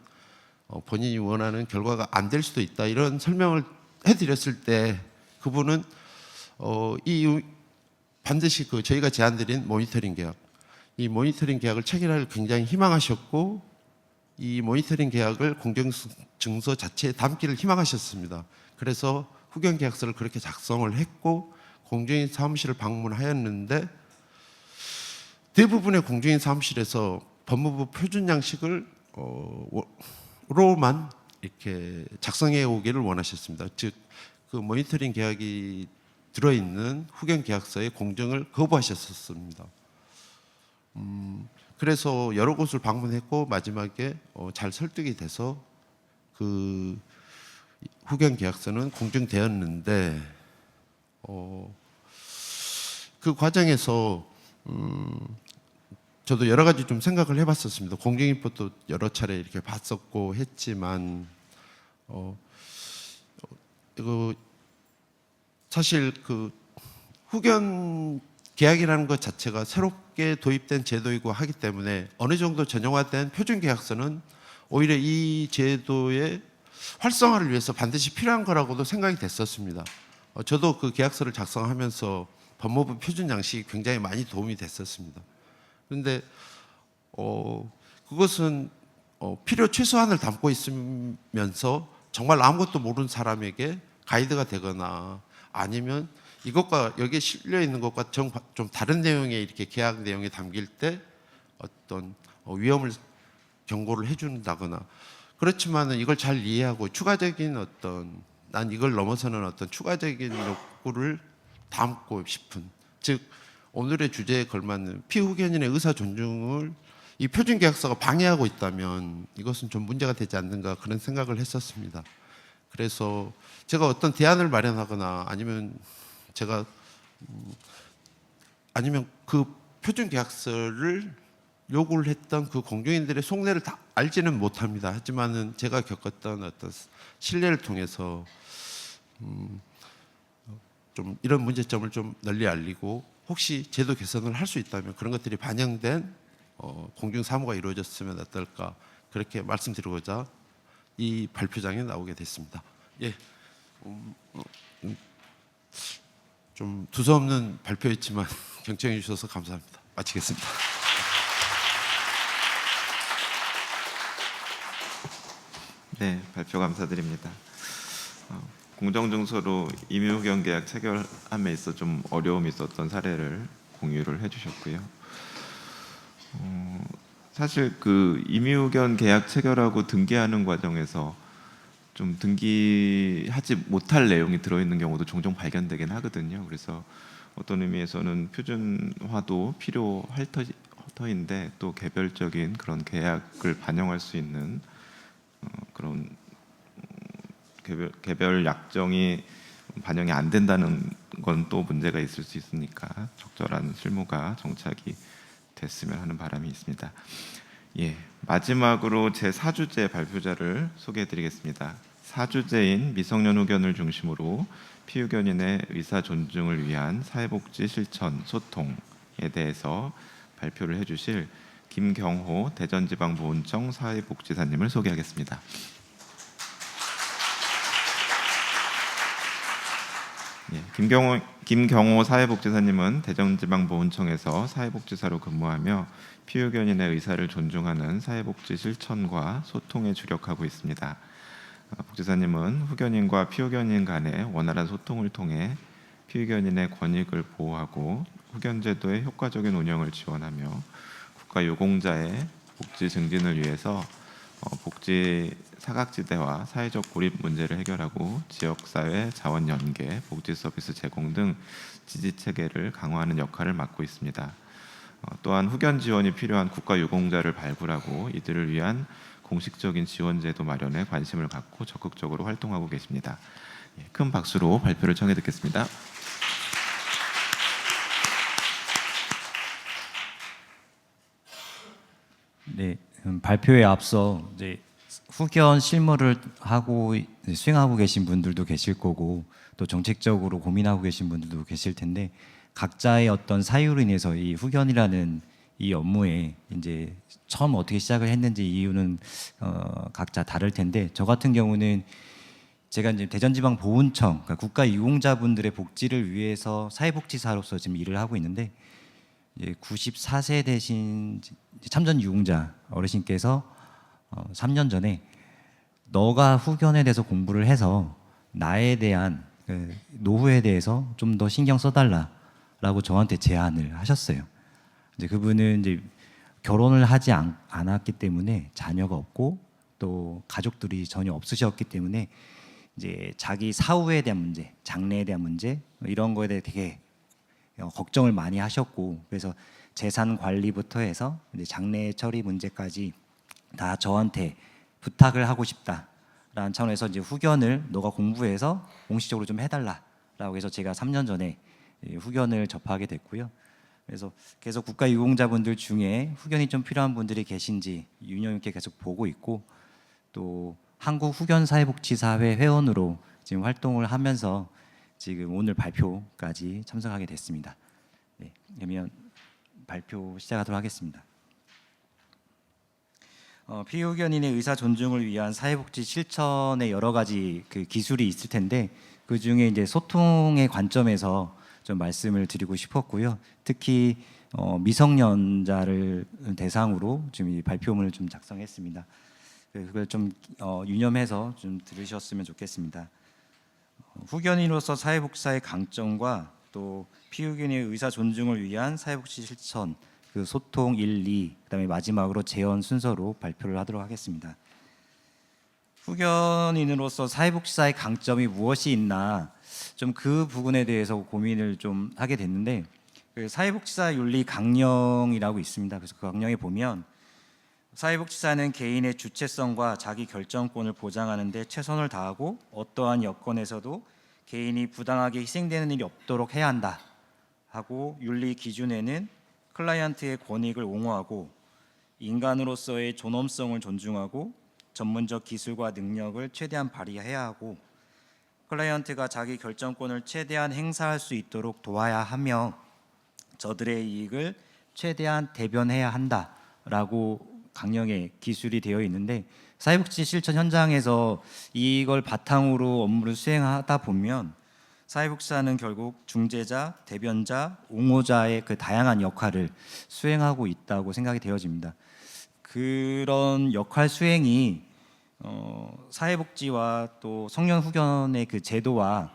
본인이 원하는 결과가 안 될 수도 있다, 이런 설명을 해드렸을 때 그분은 반드시 저희가 제안드린 모니터링 계약, 이 모니터링 계약을 체결할 굉장히 희망하셨고, 이 모니터링 계약을 공정증서 자체에 담기를 희망하셨습니다. 그래서 후견 계약서를 그렇게 작성을 했고 공정인 사무실을 방문하였는데, 대부분의 공정인 사무실에서 법무부 표준 양식을 로만 이렇게 작성해 오기를 원하셨습니다. 즉, 그 모니터링 계약이 들어있는 후견 계약서의 공정을 거부하셨었습니다. 그래서 여러 곳을 방문했고 마지막에 잘 설득이 돼서 그 후견 계약서는 공정되었는데, 그 과정에서 저도 여러 가지 좀 생각을 해봤었습니다. 공정인법도 여러 차례 이렇게 봤었고 했지만, 이거 사실 그 후견 계약이라는 것 자체가 새롭게 도입된 제도이고 하기 때문에 어느 정도 전형화된 표준 계약서는 오히려 이 제도의 활성화를 위해서 반드시 필요한 거라고도 생각이 됐었습니다. 저도 그 계약서를 작성하면서 법무부 표준 양식이 굉장히 많이 도움이 됐었습니다. 그런데 그것은 필요 최소한을 담고 있으면서 정말 아무것도 모르는 사람에게 가이드가 되거나, 아니면 이것과 여기에 실려 있는 것과 좀 다른 내용의 이렇게 계약 내용에 담길 때 어떤 위험을 경고를 해준다거나, 그렇지만은 이걸 잘 이해하고 추가적인 난 이걸 넘어서는 어떤 추가적인 욕구를 담고 싶은, 즉 오늘의 주제에 걸맞는 피후견인의 의사 존중을 이 표준 계약서가 방해하고 있다면 이것은 좀 문제가 되지 않는가, 그런 생각을 했었습니다. 그래서 제가 어떤 대안을 마련하거나 아니면 그 표준 계약서를 요구를 했던 그 공정인들의 속내를 다 알지는 못합니다. 하지만은 제가 겪었던 어떤 신뢰를 통해서 좀 이런 문제점을 좀 널리 알리고, 혹시 제도 개선을 할 수 있다면 그런 것들이 반영된 공정 사무가 이루어졌으면 어떨까, 그렇게 말씀드리고자 이 발표장에 나오게 됐습니다. 예, 좀 두서없는 발표였지만 경청해 주셔서 감사합니다. 마치겠습니다. 네, 발표 감사드립니다. 공정증서로 임의후견 계약 체결함에 있어 좀 어려움이 있었던 사례를 공유를 해주셨고요. 사실 그 임의후견 계약 체결하고 등기하는 과정에서 좀 등기하지 못할 내용이 들어있는 경우도 종종 발견되긴 하거든요. 그래서 어떤 의미에서는 표준화도 필요할 터인데, 또 개별적인 그런 계약을 반영할 수 있는 그런 개별 약정이 반영이 안 된다는 건 또 문제가 있을 수 있으니까 적절한 실무가 정착이 됐으면 하는 바람이 있습니다. 예, 마지막으로 제 4주제 발표자를 소개해드리겠습니다. 사주제인 미성년 후견을 중심으로 피후견인의 의사 존중을 위한 사회복지 실천 소통에 대해서 발표를 해주실 김경호 대전지방보훈청 사회복지사님을 소개하겠습니다. 예, 김경호 사회복지사님은 대전지방보훈청에서 사회복지사로 근무하며 피후견인의 의사를 존중하는 사회복지 실천과 소통에 주력하고 있습니다. 복지사님은 후견인과 피후견인 간의 원활한 소통을 통해 피후견인의 권익을 보호하고 후견제도의 효과적인 운영을 지원하며 국가유공자의 복지 증진을 위해서 복지 사각지대와 사회적 고립 문제를 해결하고 지역사회 자원 연계, 복지 서비스 제공 등 지지 체계를 강화하는 역할을 맡고 있습니다. 또한 후견 지원이 필요한 국가유공자를 발굴하고 이들을 위한 공식적인 지원 제도 마련에 관심을 갖고 적극적으로 활동하고 계십니다. 큰 박수로 발표를 청해 듣겠습니다. 네, 발표에 앞서 이제 후견 실무를 하고 수행하고 계신 분들도 계실 거고 또 정책적으로 고민하고 계신 분들도 계실 텐데 각자의 어떤 사유로 인해서 이 후견이라는 이 업무에 이제 처음 어떻게 시작을 했는지 이유는 각자 다를 텐데 저 같은 경우는 제가 이제 대전지방보훈청 그러니까 국가유공자분들의 복지를 위해서 사회복지사로서 지금 일을 하고 있는데 이제 94세 되신 참전 유공자 어르신께서 3년 전에 너가 후견에 대해서 공부를 해서 나에 대한 그 노후에 대해서 좀 더 신경 써달라라고 저한테 제안을 하셨어요. 이제 그분은 이제 결혼을 하지 않았기 때문에 자녀가 없고 또 가족들이 전혀 없으셨기 때문에 이제 자기 사후에 대한 문제, 장래에 대한 문제 이런 거에 대해 되게 걱정을 많이 하셨고 그래서 재산 관리부터 해서 이제 장래 처리 문제까지 다 저한테 부탁을 하고 싶다라는 차원에서 이제 후견을 너가 공부해서 공식적으로 좀 해달라라고 해서 제가 3년 전에 후견을 접하게 됐고요. 그래서 계속 국가유공자분들 중에 후견이 좀 필요한 분들이 계신지 유념 있게 계속 보고 있고 또 한국후견사회복지사회 회원으로 지금 활동을 하면서 지금 오늘 발표까지 참석하게 됐습니다. 네, 그러면 발표 시작하도록 하겠습니다. 피후견인의 의사 존중을 위한 사회복지 실천의 여러 가지 그 기술이 있을 텐데 그 중에 이제 소통의 관점에서 좀 말씀을 드리고 싶었고요. 특히 미성년자를 대상으로 지금 이 발표문을 좀 작성했습니다. 그걸 좀 유념해서 좀 들으셨으면 좋겠습니다. 후견인으로서 사회복지사의 강점과 또 피후견인의 의사 존중을 위한 사회복지 실천, 그 소통 1, 2, 그다음에 마지막으로 재연 순서로 발표를 하도록 하겠습니다. 후견인으로서 사회복지사의 강점이 무엇이 있나 좀 그 부분에 대해서 고민을 좀 하게 됐는데 그 사회복지사 윤리 강령이라고 있습니다. 그래서 그 강령에 보면 사회복지사는 개인의 주체성과 자기 결정권을 보장하는 데 최선을 다하고 어떠한 여건에서도 개인이 부당하게 희생되는 일이 없도록 해야 한다 하고 윤리 기준에는 클라이언트의 권익을 옹호하고 인간으로서의 존엄성을 존중하고 전문적 기술과 능력을 최대한 발휘해야 하고 클라이언트가 자기 결정권을 최대한 행사할 수 있도록 도와야 하며 저들의 이익을 최대한 대변해야 한다라고 강령의 기술이 되어 있는데 사회복지 실천 현장에서 이걸 바탕으로 업무를 수행하다 보면 사회복지사는 결국 중재자, 대변자, 옹호자의 그 다양한 역할을 수행하고 있다고 생각이 되어집니다. 그런 역할 수행이 사회복지와 또 청년 후견의 그 제도와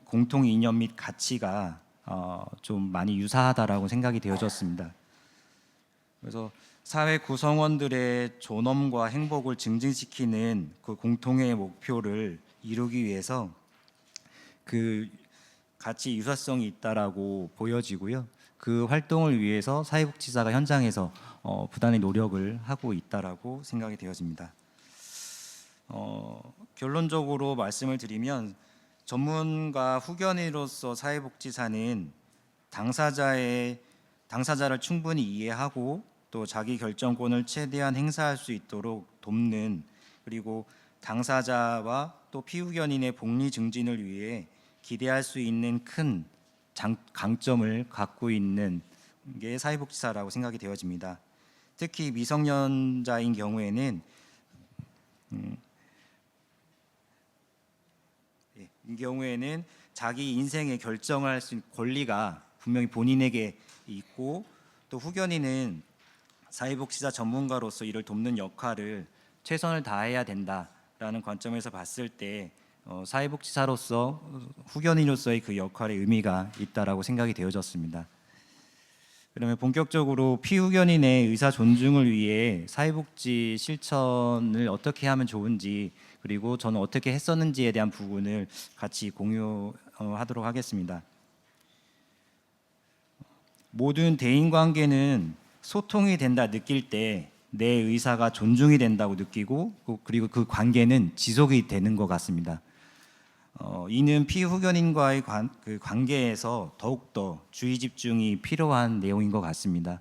공통 이념 및 가치가 좀 많이 유사하다라고 생각이 되어졌습니다. 그래서 사회 구성원들의 존엄과 행복을 증진시키는 그 공통의 목표를 이루기 위해서 그 가치 유사성이 있다라고 보여지고요. 그 활동을 위해서 사회복지사가 현장에서 부단히 노력을 하고 있다라고 생각이 되어집니다. 결론적으로 말씀을 드리면 전문가 후견인으로서 사회복지사는 당사자를 충분히 이해하고 또 자기 결정권을 최대한 행사할 수 있도록 돕는 그리고 당사자와 또 피후견인의 복리 증진을 위해 기대할 수 있는 큰 강점을 갖고 있는 게 사회복지사라고 생각이 되어집니다. 특히 미성년자인 경우에는 이 경우에는 자기 인생의 결정을 할 수 있는 권리가 분명히 본인에게 있고, 또 후견인은 사회복지사 전문가로서 이를 돕는 역할을 최선을 다해야 된다라는 관점에서 봤을 때 사회복지사로서 후견인으로서의 그 역할의 의미가 있다라고 생각이 되어졌습니다. 그러면 본격적으로 피후견인의 의사 존중을 위해 사회복지 실천을 어떻게 하면 좋은지, 그리고 저는 어떻게 했었는지에 대한 부분을 같이 공유하도록 하겠습니다. 모든 대인관계는 소통이 된다 느낄 때 내 의사가 존중이 된다고 느끼고, 그리고 그 관계는 지속이 되는 것 같습니다. 이는 피후견인과의 그 관계에서 더욱더 주의 집중이 필요한 내용인 것 같습니다.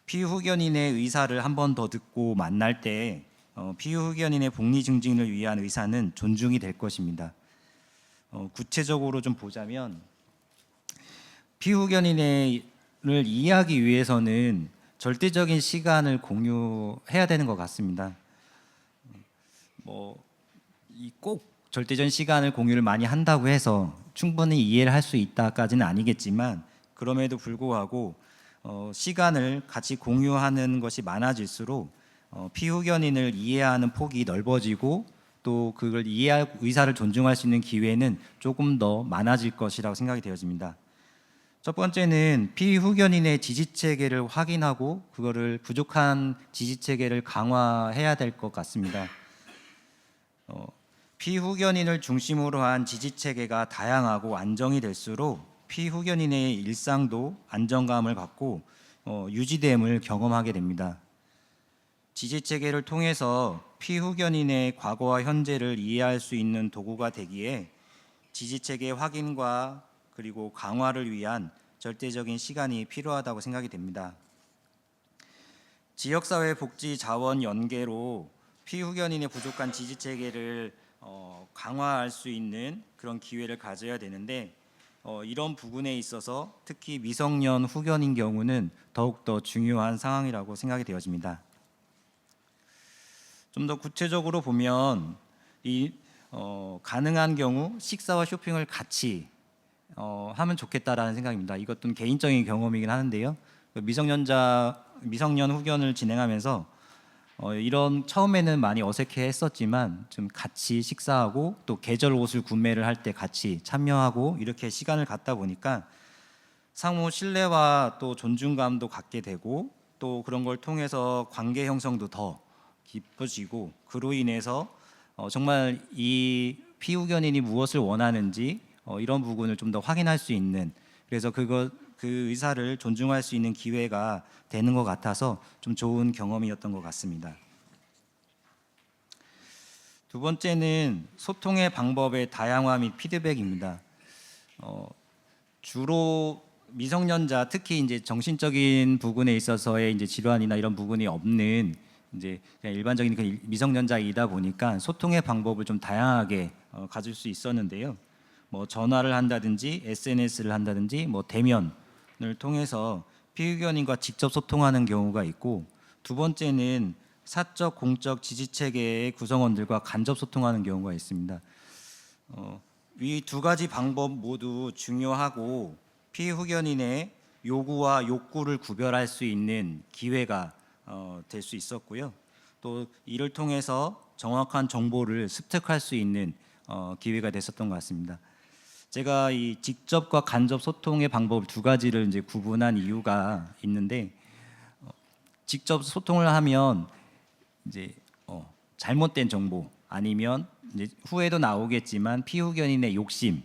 피후견인의 의사를 한 번 더 듣고 만날 때 피후견인의 복리 증진을 위한 의사는 존중이 될 것입니다. 구체적으로 좀 보자면, 피후견인을 이해하기 위해서는 절대적인 시간을 공유해야 되는 것 같습니다. 꼭 절대적인 시간을 공유를 많이 한다고 해서 충분히 이해를 할 수 있다까지는 아니겠지만, 그럼에도 불구하고 시간을 같이 공유하는 것이 많아질수록 피후견인을 이해하는 폭이 넓어지고, 또 그걸 이해할 의사를 존중할 수 있는 기회는 조금 더 많아질 것이라고 생각이 되어집니다. 첫 번째는 피후견인의 지지체계를 확인하고 그거를 부족한 지지체계를 강화해야 될 것 같습니다. 피후견인을 중심으로 한 지지체계가 다양하고 안정이 될수록 피후견인의 일상도 안정감을 갖고 유지됨을 경험하게 됩니다. 지지체계를 통해서 피후견인의 과거와 현재를 이해할 수 있는 도구가 되기에 지지체계 확인과 그리고 강화를 위한 절대적인 시간이 필요하다고 생각이 됩니다. 지역사회 복지 자원 연계로 피후견인의 부족한 지지체계를 강화할 수 있는 그런 기회를 가져야 되는데, 이런 부분에 있어서 특히 미성년 후견인 경우는 더욱더 중요한 상황이라고 생각이 되어집니다. 좀 더 구체적으로 보면 가능한 경우 식사와 쇼핑을 같이 하면 좋겠다라는 생각입니다. 이것도 개인적인 경험이긴 하는데요. 미성년 후견을 진행하면서 이런 처음에는 많이 어색해했었지만 좀 같이 식사하고 또 계절 옷을 구매를 할 때 같이 참여하고 이렇게 시간을 갖다 보니까 상호 신뢰와 또 존중감도 갖게 되고, 또 그런 걸 통해서 관계 형성도 더 깊어지고, 그로 인해서 정말 이 피후견인이 무엇을 원하는지 이런 부분을 좀 더 확인할 수 있는, 그래서 그 의사를 존중할 수 있는 기회가 되는 것 같아서 좀 좋은 경험이었던 것 같습니다. 두 번째는 소통의 방법의 다양화 및 피드백입니다. 주로 미성년자, 특히 이제 정신적인 부분에 있어서의 이제 질환이나 이런 부분이 없는 이제 그냥 일반적인 그 미성년자이다 보니까 소통의 방법을 좀 다양하게 가질 수 있었는데요. 전화를 한다든지 SNS를 한다든지 대면을 통해서 피후견인과 직접 소통하는 경우가 있고, 두 번째는 사적 공적 지지체계의 구성원들과 간접 소통하는 경우가 있습니다. 이 두 가지 방법 모두 중요하고 피후견인의 요구와 욕구를 구별할 수 있는 기회가 될 수 있었고요. 또 이를 통해서 정확한 정보를 습득할 수 있는 기회가 됐었던 것 같습니다. 제가 이 직접과 간접 소통의 방법 두 가지를 이제 구분한 이유가 있는데, 직접 소통을 하면 이제 잘못된 정보 아니면 이제 후에도 나오겠지만 피후견인의 욕심,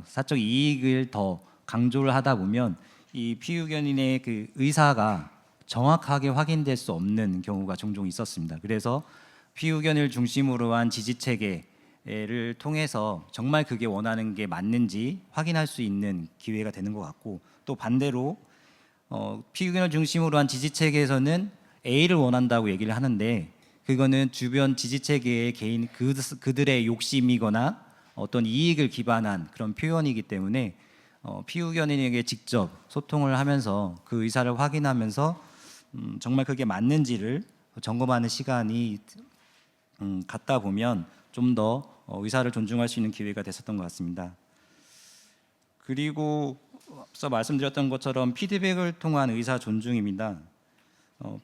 사적 이익을 더 강조를 하다 보면 이 피후견인의 그 의사가 정확하게 확인될 수 없는 경우가 종종 있었습니다. 그래서 피후견을 중심으로 한 지지체계를 통해서 정말 그게 원하는 게 맞는지 확인할 수 있는 기회가 되는 것 같고, 또 반대로 피후견을 중심으로 한 지지체계에서는 A를 원한다고 얘기를 하는데 그 그거는 주변 지지체계의 개인 그들의 욕심이거나 어떤 이익을 기반한 그런 표현이기 때문에 피후견인에게 직접 소통을 하면서 그 의사를 확인하면서 정말 그게 맞는지를 점검하는 시간이 갖다 보면 좀 더 의사를 존중할 수 있는 기회가 됐었던 것 같습니다. 그리고 앞서 말씀드렸던 것처럼 피드백을 통한 의사 존중입니다.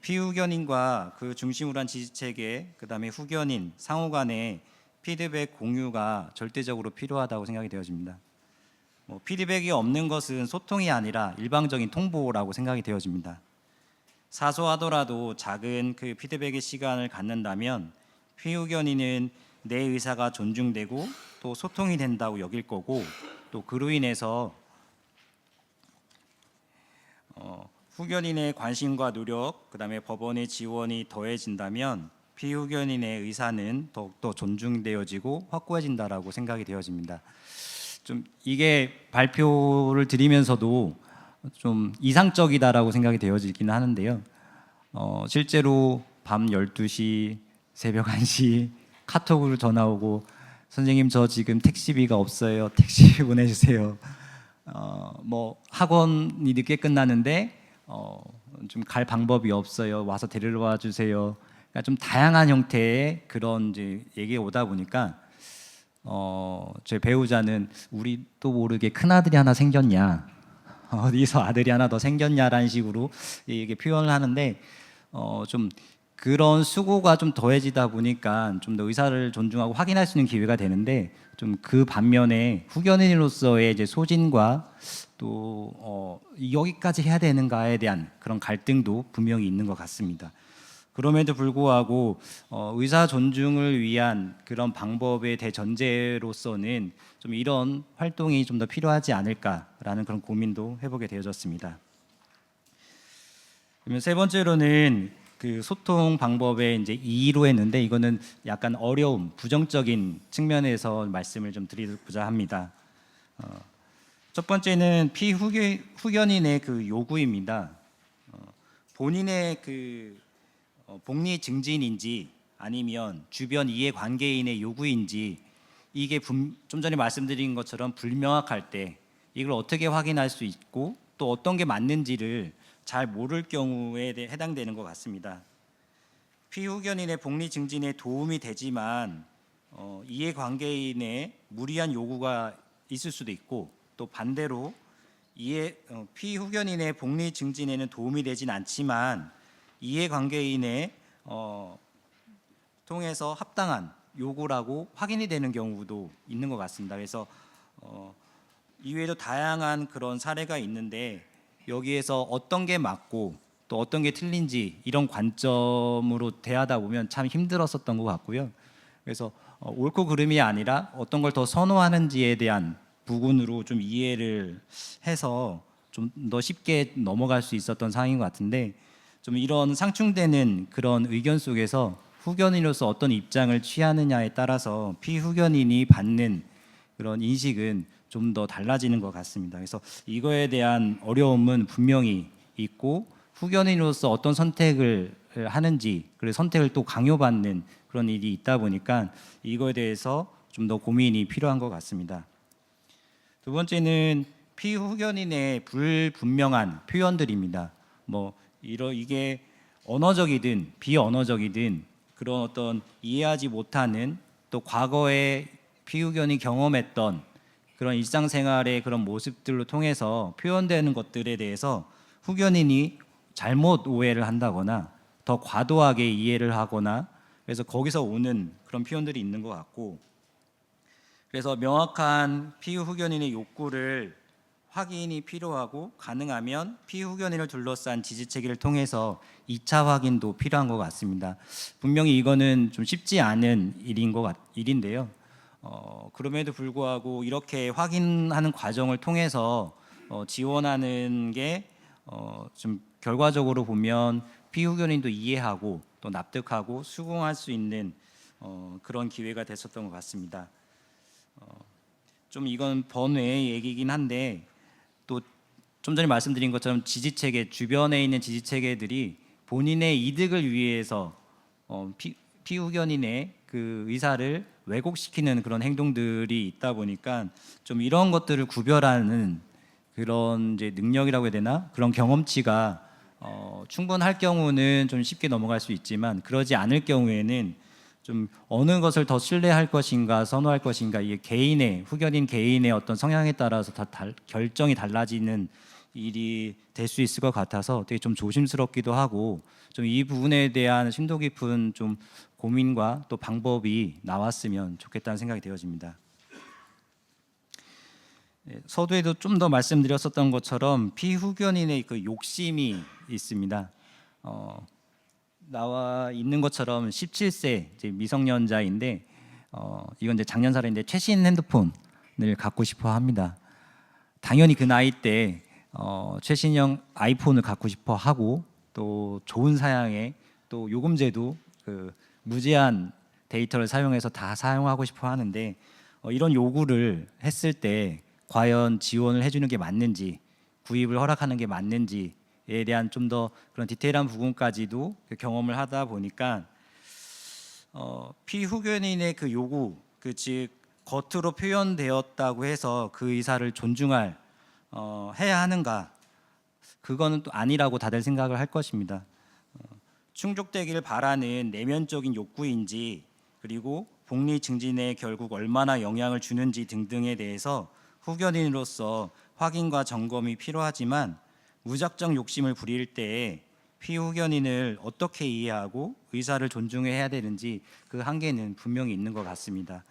피후견인과 그 중심으로 한 지지체계, 그다음에 후견인 상호 간의 피드백 공유가 절대적으로 필요하다고 생각이 되어집니다. 피드백이 없는 것은 소통이 아니라 일방적인 통보라고 생각이 되어집니다. 사소하더라도 작은 그 피드백의 시간을 갖는다면 피후견인은 내 의사가 존중되고 또 소통이 된다고 여길 거고, 또 그로 인해서 후견인의 관심과 노력, 그다음에 법원의 지원이 더해진다면 피후견인의 의사는 더욱더 존중되어지고 확고해진다라고 생각이 되어집니다. 좀 이게 발표를 드리면서도 좀 이상적이다라고 생각이 되어지긴 하는데요. 실제로 밤 12시, 새벽 1시 카톡으로 전화 오고, 선생님 저 지금 택시비가 없어요. 택시비 보내주세요. 뭐 학원이 늦게 끝나는데 좀 갈 방법이 없어요. 와서 데리러 와 주세요. 그러니까 좀 다양한 형태의 그런 이제 얘기가 오다 보니까 제 배우자는 우리 또 모르게 큰 아들이 하나 생겼냐, 어디서 아들이 하나 더 생겼냐라는 식으로 이게 표현을 하는데 좀 그런 수고가 좀 더해지다 보니까 좀 더 의사를 존중하고 확인할 수 있는 기회가 되는데, 좀 그 반면에 후견인으로서의 이제 소진과 또 여기까지 해야 되는가에 대한 그런 갈등도 분명히 있는 것 같습니다. 그럼에도 불구하고 의사 존중을 위한 그런 방법의 대전제로서는 좀 이런 활동이 좀 더 필요하지 않을까라는 그런 고민도 해보게 되어졌습니다. 그러면 세 번째로는 그 소통 방법의 이제 2로 했는데, 이거는 약간 어려움, 부정적인 측면에서 말씀을 좀 드리고자 합니다. 첫 번째는 피후견인의 그 요구입니다. 본인의 그 복리 증진인지 아니면 주변 이해관계인의 요구인지 이게 좀 전에 말씀드린 것처럼 불명확할 때 이걸 어떻게 확인할 수 있고 또 어떤 게 맞는지를 잘 모를 경우에 해당되는 것 같습니다. 피후견인의 복리 증진에 도움이 되지만 이해관계인의 무리한 요구가 있을 수도 있고, 또 반대로 피후견인의 복리 증진에는 도움이 되진 않지만 이해관계인의 통해서 합당한 요구라고 확인이 되는 경우도 있는 것 같습니다. 그래서 이외에도 다양한 그런 사례가 있는데, 여기에서 어떤 게 맞고 또 어떤 게 틀린지 이런 관점으로 대하다 보면 참 힘들었었던 것 같고요. 그래서 옳고 그름이 아니라 어떤 걸 더 선호하는지에 대한 부분으로 좀 이해를 해서 좀 더 쉽게 넘어갈 수 있었던 상황인 것 같은데, 좀 이런 상충되는 그런 의견 속에서 후견인으로서 어떤 입장을 취하느냐에 따라서 피후견인이 받는 그런 인식은 좀 더 달라지는 것 같습니다. 그래서 이거에 대한 어려움은 분명히 있고, 후견인으로서 어떤 선택을 하는지, 그래서 선택을 또 강요받는 그런 일이 있다 보니까 이거에 대해서 좀 더 고민이 필요한 것 같습니다. 두 번째는 피후견인의 불분명한 표현들입니다. 이게 언어적이든 비언어적이든 그런 어떤 이해하지 못하는, 또 과거에 피후견이 경험했던 그런 일상생활의 그런 모습들로 통해서 표현되는 것들에 대해서 후견인이 잘못 오해를 한다거나 더 과도하게 이해를 하거나, 그래서 거기서 오는 그런 표현들이 있는 것 같고, 그래서 명확한 피후견인의 욕구를 확인이 필요하고, 가능하면 피후견인을 둘러싼 지지체계를 통해서 2차 확인도 필요한 것 같습니다. 분명히 이거는 좀 쉽지 않은 일인데요. 그럼에도 불구하고 이렇게 확인하는 과정을 통해서 지원하는 게 좀 결과적으로 보면 피후견인도 이해하고 또 납득하고 수긍할 수 있는 그런 기회가 됐었던 것 같습니다. 좀 이건 번외의 얘기긴 한데, 또 좀 전에 말씀드린 것처럼 지지체계, 주변에 있는 지지체계들이 본인의 이득을 위해서 피후견인의 그 의사를 왜곡시키는 그런 행동들이 있다 보니까 좀 이런 것들을 구별하는 그런 이제 능력이라고 해야 되나, 그런 경험치가 충분할 경우는 좀 쉽게 넘어갈 수 있지만, 그러지 않을 경우에는 좀 어느 것을 더 신뢰할 것인가 선호할 것인가, 이게 개인의 후견인 개인의 어떤 성향에 따라서 결정이 달라지는 일이 될 수 있을 것 같아서 되게 좀 조심스럽기도 하고, 좀 이 부분에 대한 심도 깊은 좀 고민과 또 방법이 나왔으면 좋겠다는 생각이 되어집니다. 서두에도 좀 더 말씀드렸었던 것처럼 피후견인의 그 욕심이 있습니다. 나와 있는 것처럼 17세 이제 미성년자인데 이건 이제 작년 살인데 최신 핸드폰을 갖고 싶어 합니다. 당연히 그 나이 때 최신형 아이폰을 갖고 싶어 하고, 또 좋은 사양의 또 요금제도 그 무제한 데이터를 사용해서 다 사용하고 싶어 하는데, 이런 요구를 했을 때 과연 지원을 해주는 게 맞는지, 구입을 허락하는 게 맞는지에 대한 좀 더 그런 디테일한 부분까지도 경험을 하다 보니까 피후견인의 그 요구, 즉 겉으로 표현되었다고 해서 그 의사를 존중할 해야 하는가, 그거는 또 아니라고 다들 생각을 할 것입니다. 충족되길 바라는 내면적인 욕구인지, 그리고 복리 증진에 결국 얼마나 영향을 주는지 등등에 대해서 후견인으로서 확인과 점검이 필요하지만, 무작정 욕심을 부릴 때에 피후견인을 어떻게 이해하고 의사를 존중해야 되는지 그 한계는 분명히 있는 것 같습니다.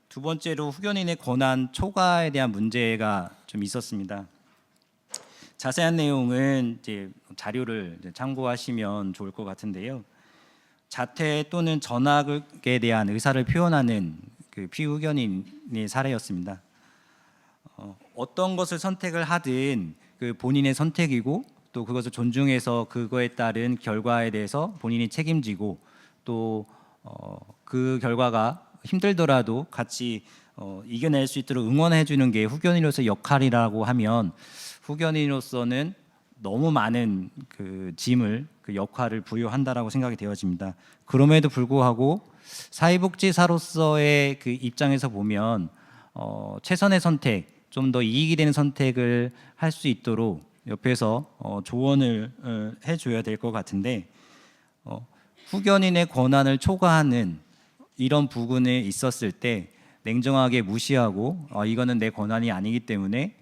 두 번째로 후견인의 권한 초과에 대한 문제가 좀 있었습니다. 자세한 내용은 이제 자료를 이제 참고하시면 좋을 것 같은데요. 자퇴 또는 전학에 대한 의사를 표현하는 그 피후견인의 사례였습니다. 어떤 것을 선택을 하든 그 본인의 선택이고, 또 그것을 존중해서 그거에 따른 결과에 대해서 본인이 책임지고, 또 그 결과가 힘들더라도 같이 이겨낼 수 있도록 응원해 주는 게 후견인으로서의 역할이라고 하면, 후견인으로서는 너무 많은 그 짐을, 그 역할을 부여한다라고 생각이 되어집니다. 그럼에도 불구하고 사회복지사로서의 그 입장에서 보면 최선의 선택, 좀 더 이익이 되는 선택을 할 수 있도록 옆에서 조언을 해줘야 될 것 같은데, 후견인의 권한을 초과하는 이런 부분에 있었을 때 냉정하게 무시하고 이거는 내 권한이 아니기 때문에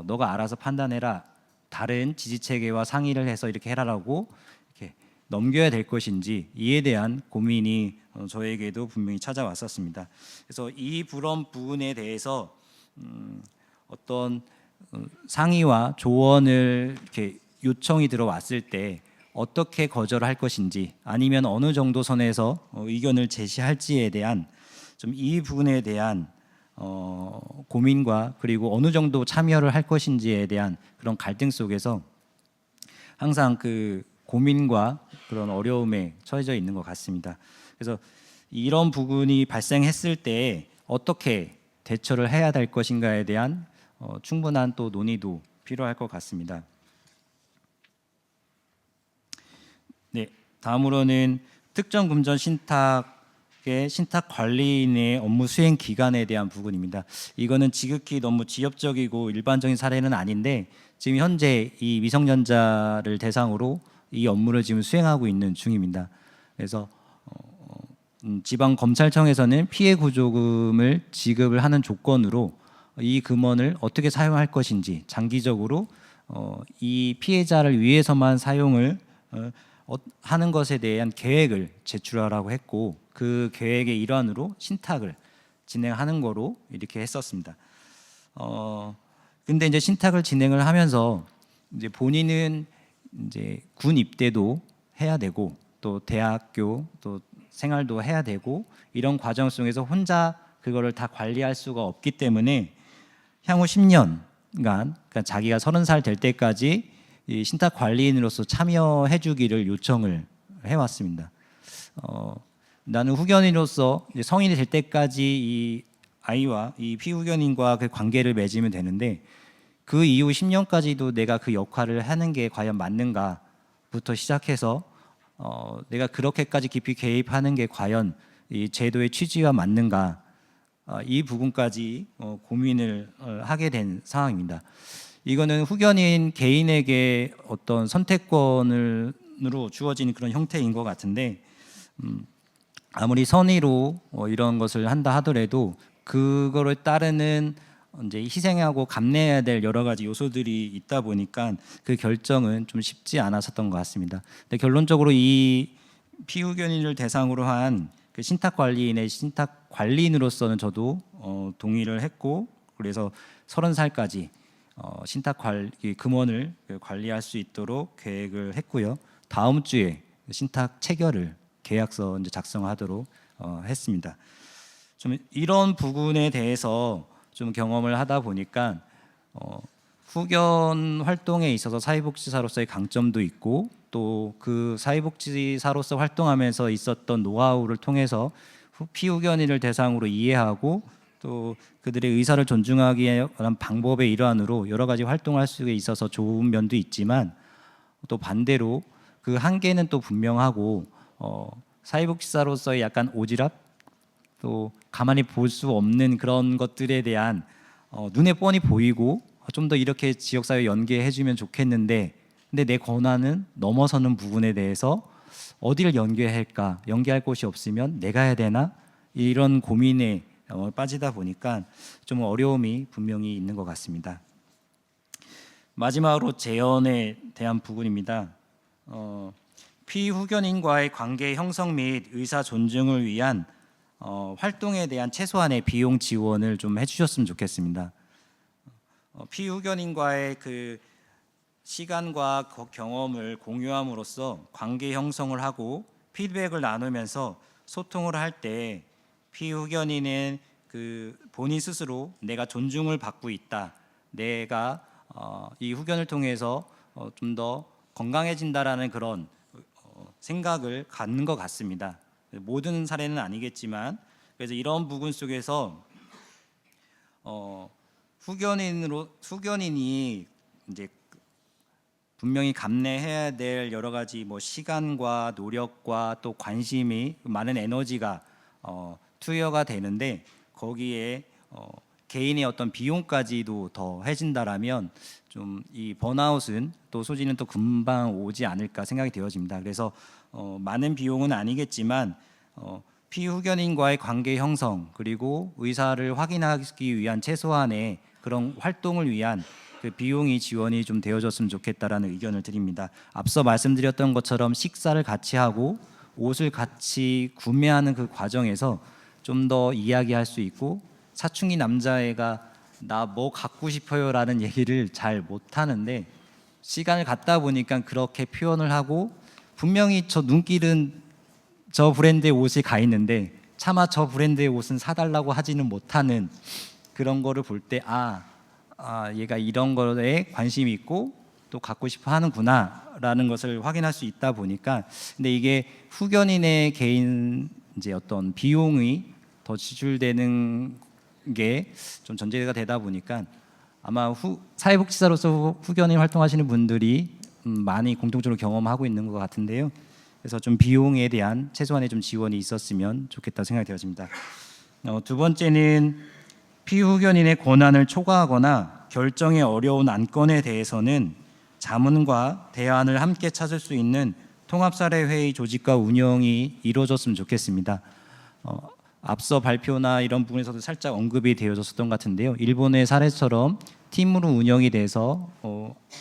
너가 알아서 판단해라, 다른 지지체계와 상의를 해서 이렇게 해라라고 이렇게 넘겨야 될 것인지, 이에 대한 고민이 저에게도 분명히 찾아왔었습니다. 그래서 이 부분에 대해서 어떤 상의와 조언을 이렇게 요청이 들어왔을 때 어떻게 거절할 것인지, 아니면 어느 정도 선에서 의견을 제시할지에 대한 좀 이 부분에 대한 고민과, 그리고 어느 정도 참여를 할 것인지에 대한 그런 갈등 속에서 항상 그 고민과 그런 어려움에 처해져 있는 것 같습니다. 그래서 이런 부분이 발생했을 때 어떻게 대처를 해야 될 것인가에 대한 충분한 또 논의도 필요할 것 같습니다. 네, 다음으로는 특정 금전 신탁의 신탁 관리인의 업무 수행 기간에 대한 부분입니다. 이거는 지극히 너무 지엽적이고 일반적인 사례는 아닌데, 지금 현재 이 미성년자를 대상으로 이 업무를 지금 수행하고 있는 중입니다. 그래서 지방검찰청에서는 피해 구조금을 지급을 하는 조건으로 이 금원을 어떻게 사용할 것인지, 장기적으로 이 피해자를 위해서만 사용을 하는 것에 대한 계획을 제출하라고 했고, 그 계획의 일환으로 신탁을 진행하는 거로 이렇게 했었습니다. 근데 이제 신탁을 진행을 하면서 이제 본인은 이제 군 입대도 해야 되고, 또 대학교 또 생활도 해야 되고, 이런 과정 속에서 혼자 그거를 다 관리할 수가 없기 때문에 향후 10년간, 그러니까 자기가 30살 될 때까지 이 신탁 관리인으로서 참여해 주기를 요청을 해왔습니다. 나는 후견인으로서 이제 성인이 될 때까지 이 아이와 이 피후견인과 그 관계를 맺으면 되는데, 그 이후 10년까지도 내가 그 역할을 하는 게 과연 맞는가부터 시작해서 내가 그렇게까지 깊이 개입하는 게 과연 이 제도의 취지와 맞는가, 이 부분까지 고민을 하게 된 상황입니다. 이거는 후견인 개인에게 어떤 선택권으로 주어진 그런 형태인 것 같은데, 아무리 선의로 이런 것을 한다 하더라도 그거를 따르는 이제 희생하고 감내해야 될 여러 가지 요소들이 있다 보니까 그 결정은 좀 쉽지 않았었던 것 같습니다. 근데 결론적으로 이 피후견인을 대상으로 한 그 신탁 관리인의 신탁 관리인으로서는 저도 동의를 했고, 그래서 30살까지 신탁 관리 금원을 관리할 수 있도록 계획을 했고요. 다음 주에 신탁 체결을 계약서 이제 작성하도록 했습니다. 좀 이런 부분에 대해서 좀 경험을 하다 보니까 후견 활동에 있어서 사회복지사로서의 강점도 있고, 또 그 사회복지사로서 활동하면서 있었던 노하우를 통해서 피후견인을 대상으로 이해하고 또 그들의 의사를 존중하기 위한 방법의 일환으로 여러 가지 활동할 수 있어서 좋은 면도 있지만, 또 반대로 그 한계는 또 분명하고 사회복지사로서의 약간 오지랖, 또 가만히 볼 수 없는 그런 것들에 대한 눈에 뻔히 보이고 좀 더 이렇게 지역사회 연계해주면 좋겠는데, 근데 내 권한은 넘어서는 부분에 대해서 어디를 연계할까, 연계할 곳이 없으면 내가 해야 되나, 이런 고민에 빠지다 보니까 좀 어려움이 분명히 있는 것 같습니다. 마지막으로 재연에 대한 부분입니다. 피후견인과의 관계 형성 및 의사 존중을 위한 활동에 대한 최소한의 비용 지원을 좀 해주셨으면 좋겠습니다. 피후견인과의 그 시간과 경험을 공유함으로써 관계 형성을 하고 피드백을 나누면서 소통을 할 때 피후견인은 그 본인 스스로 내가 존중을 받고 있다, 내가 이 후견을 통해서 좀 더 건강해진다라는 그런 생각을 갖는 것 같습니다. 모든 사례는 아니겠지만, 그래서 이런 부분 속에서 후견인이 이제 분명히 감내해야 될 여러 가지 뭐 시간과 노력과 또 관심이 많은 에너지가 투여가 되는데, 거기에 개인의 어떤 비용까지도 더 해진다라면 좀 이 번아웃은 또 소진은 또 금방 오지 않을까 생각이 되어집니다. 그래서 많은 비용은 아니겠지만 피후견인과의 관계 형성, 그리고 의사를 확인하기 위한 최소한의 그런 활동을 위한 그 비용이 지원이 좀 되어졌으면 좋겠다라는 의견을 드립니다. 앞서 말씀드렸던 것처럼 식사를 같이 하고 옷을 같이 구매하는 그 과정에서 좀 더 이야기할 수 있고, 사춘기 남자애가 나 뭐 갖고 싶어요라는 얘기를 잘 못하는데 시간을 갖다 보니까 그렇게 표현을 하고, 분명히 저 눈길은 저 브랜드의 옷이 가 있는데 차마 저 브랜드의 옷은 사달라고 하지는 못하는 그런 거를 볼 때 얘가 이런 거에 관심이 있고 또 갖고 싶어 하는구나라는 것을 확인할 수 있다 보니까, 근데 이게 후견인의 개인 이제 어떤 비용이 더 지출되는 게 좀 전제가 되다 보니까 아마 사회복지사로서 후견인 활동하시는 분들이 많이 공통적으로 경험하고 있는 것 같은데요. 그래서 좀 비용에 대한 최소한의 좀 지원이 있었으면 좋겠다 생각이 되어집니다. 두 번째는 피후견인의 권한을 초과하거나 결정이 어려운 안건에 대해서는 자문과 대안을 함께 찾을 수 있는 통합사례회의 조직과 운영이 이루어졌으면 좋겠습니다. 앞서 발표나 이런 부분에서도 살짝 언급이 되어졌었던 것 같은데요. 일본의 사례처럼 팀으로 운영이 돼서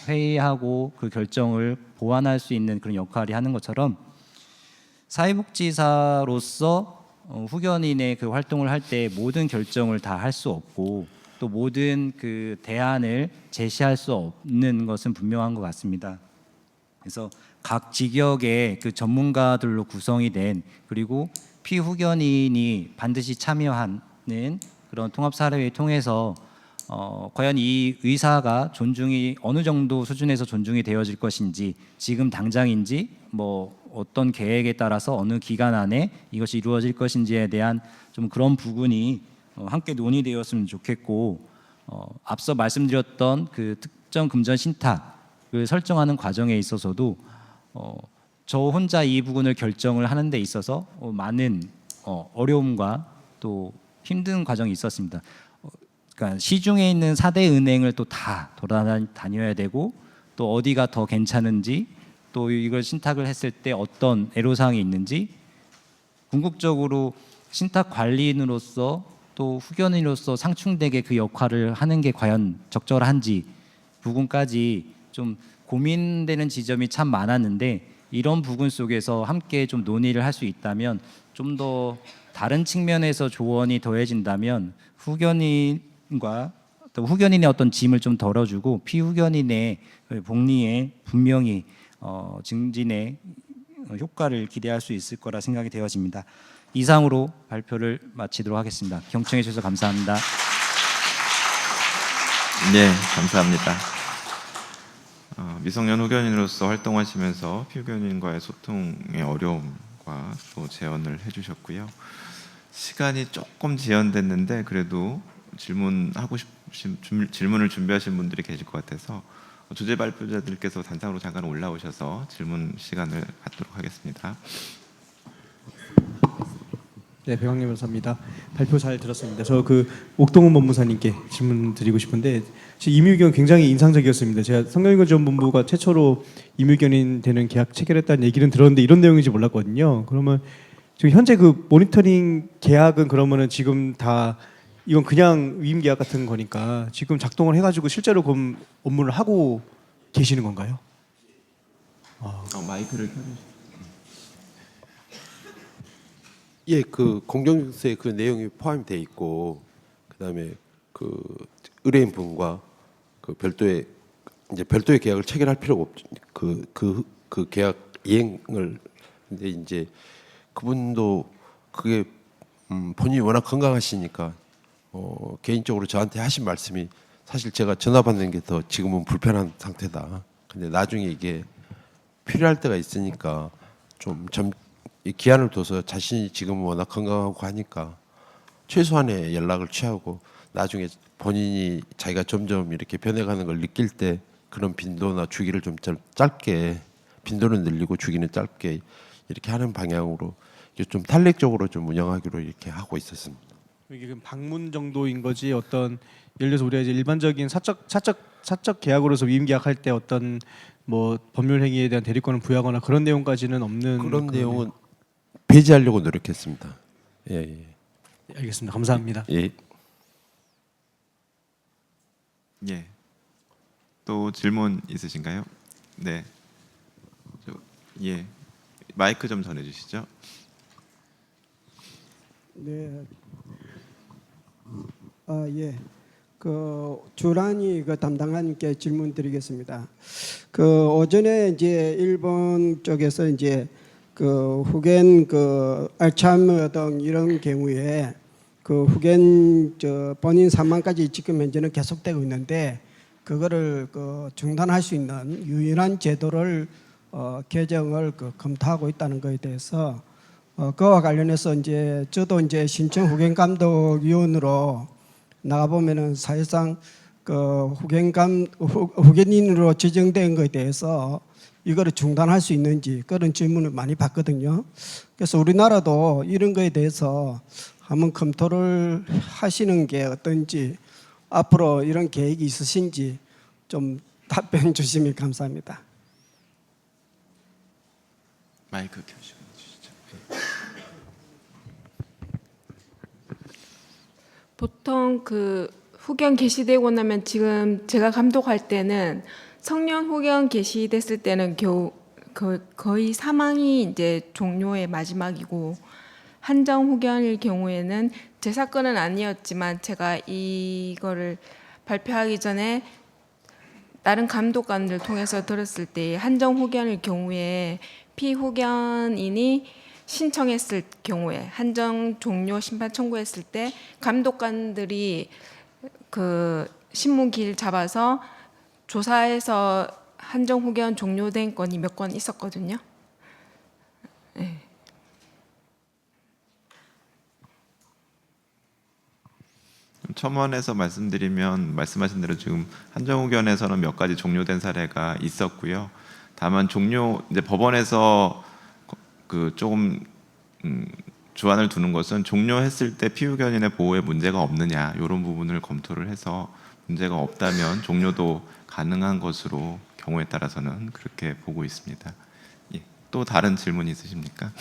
회의하고 그 결정을 보완할 수 있는 그런 역할이 하는 것처럼, 사회복지사로서 후견인의 그 활동을 할 때 모든 결정을 다 할 수 없고 또 모든 그 대안을 제시할 수 없는 것은 분명한 것 같습니다. 그래서 각 직역의 그 전문가들로 구성이 된, 그리고 피후견인이 반드시 참여하는 그런 통합사례를 통해서 과연 이 의사가 존중이 어느 정도 수준에서 존중이 되어질 것인지, 지금 당장인지 뭐 어떤 계획에 따라서 어느 기간 안에 이것이 이루어질 것인지에 대한 좀 그런 부분이 함께 논의되었으면 좋겠고, 앞서 말씀드렸던 그 특정 금전 신탁을 설정하는 과정에 있어서도 저 혼자 이 부분을 결정을 하는 데 있어서 많은 어려움과 또 힘든 과정이 있었습니다. 그러니까 시중에 있는 4대 은행을 또 다 돌아다녀야 되고 또 어디가 더 괜찮은지 또 이걸 신탁을 했을 때 어떤 애로사항이 있는지 궁극적으로 신탁 관리인으로서 또 후견인으로서 상충되게 그 역할을 하는 게 과연 적절한지 부분까지 좀 고민되는 지점이 참 많았는데 이런 부분 속에서 함께 좀 논의를 할 수 있다면 좀 더 다른 측면에서 조언이 더해진다면 후견인과 또 후견인의 어떤 짐을 좀 덜어주고 피후견인의 복리에 분명히 증진의 효과를 기대할 수 있을 거라 생각이 되어집니다. 이상으로 발표를 마치도록 하겠습니다. 경청해 주셔서 감사합니다. 네, 감사합니다. 미성년 후견인으로서 활동하시면서 피후견인과의 소통의 어려움과 또 제언을 해주셨고요. 시간이 조금 지연됐는데 그래도 질문을 준비하신 분들이 계실 것 같아서 주제 발표자들께서 단상으로 잠깐 올라오셔서 질문 시간을 갖도록 하겠습니다. 네, 배광림 변호사입니다. 발표 잘 들었습니다. 저 옥동훈 법무사님께 질문 드리고 싶은데 임의견 굉장히 인상적이었습니다. 제가 성년후견지원본부가 최초로 임의견인 되는 계약 체결했다는 얘기는 들었는데 이런 내용인지 몰랐거든요. 그러면 지금 현재 모니터링 계약은 그러면은 지금 다 이건 그냥 위임 계약 같은 거니까 지금 작동을 해가지고 실제로 업무를 하고 계시는 건가요? 마이크를 켜주시죠. 예, 공정세 내용이 포함이 돼 있고 그다음에 의뢰인 분과 별도의 계약을 체결할 필요가 없죠. 그 계약 이행을 근데 이제 그분도 그게 본인이 워낙 건강하시니까 개인적으로 저한테 하신 말씀이 사실 제가 전화 받는 게 더 지금은 불편한 상태다. 근데 나중에 이게 필요할 때가 있으니까 이 기한을 둬서 자신이 지금 워낙 건강하고 하니까 최소한의 연락을 취하고 나중에 본인이 자기가 점점 이렇게 변해가는 걸 느낄 때 그런 빈도나 주기를 좀 짧게 빈도는 늘리고 주기는 짧게 이렇게 하는 방향으로 좀 탄력적으로 좀 운영하기로 이렇게 하고 있었습니다. 이게 그럼 방문 정도인 거지 어떤 예를 들어서 우리가 이제 일반적인 사적 계약으로서 위임 계약할 때 어떤 법률 행위에 대한 대리권을 부여하거나 그런 내용까지는 없는 그런 내용은 배제하려고 노력했습니다. 예. 네, 알겠습니다. 감사합니다. 예. 예. 또 질문 있으신가요? 네. 예. 마이크 좀 전해주시죠. 네. 예. 주란이 담당관님께 질문드리겠습니다. 오전에 이제 일본 쪽에서 이제 후견 알츠하이머 등 이런 경우에 후견 본인 사망까지 지금 현재는 계속되고 있는데 그거를 중단할 수 있는 유연한 제도를 개정을 검토하고 있다는 것에 대해서 그와 관련해서 이제 저도 이제 신청 후견 감독위원으로 나가 보면은 사실상 후견인으로 지정된 것에 대해서 이거를 중단할 수 있는지 그런 질문을 많이 받거든요. 그래서 우리나라도 이런 거에 대해서 한번 검토를 하시는 게 어떤지 앞으로 이런 계획이 있으신지 좀 답변 주시면 감사합니다. 마이크 켜주시죠. 보통 후견 개시되고 나면 지금 제가 감독할 때는 성년 후견 개시됐을 때는 거의 사망이 이제 종료의 마지막이고 한정 후견일 경우에는 제 사건은 아니었지만 제가 이거를 발표하기 전에 다른 감독관들 통해서 들었을 때 한정 후견일 경우에 피후견인이 신청했을 경우에 한정 종료 심판 청구했을 때 감독관들이 신문기일 잡아서 조사해서 한정 후견 종료된 건이 몇 건 있었거든요. 네. 첨언해서 말씀드리면 말씀하신 대로 지금 한정 후견에서는 몇 가지 종료된 사례가 있었고요. 다만 이제 법원에서 그 조금 주안을 두는 것은 종료했을 때 피후견인의 보호에 문제가 없느냐 이런 부분을 검토를 해서 문제가 없다면 종료도 가능한 것으로 경우에 따라서는 그렇게 보고 있습니다. 예, 또 다른 질문 있으십니까?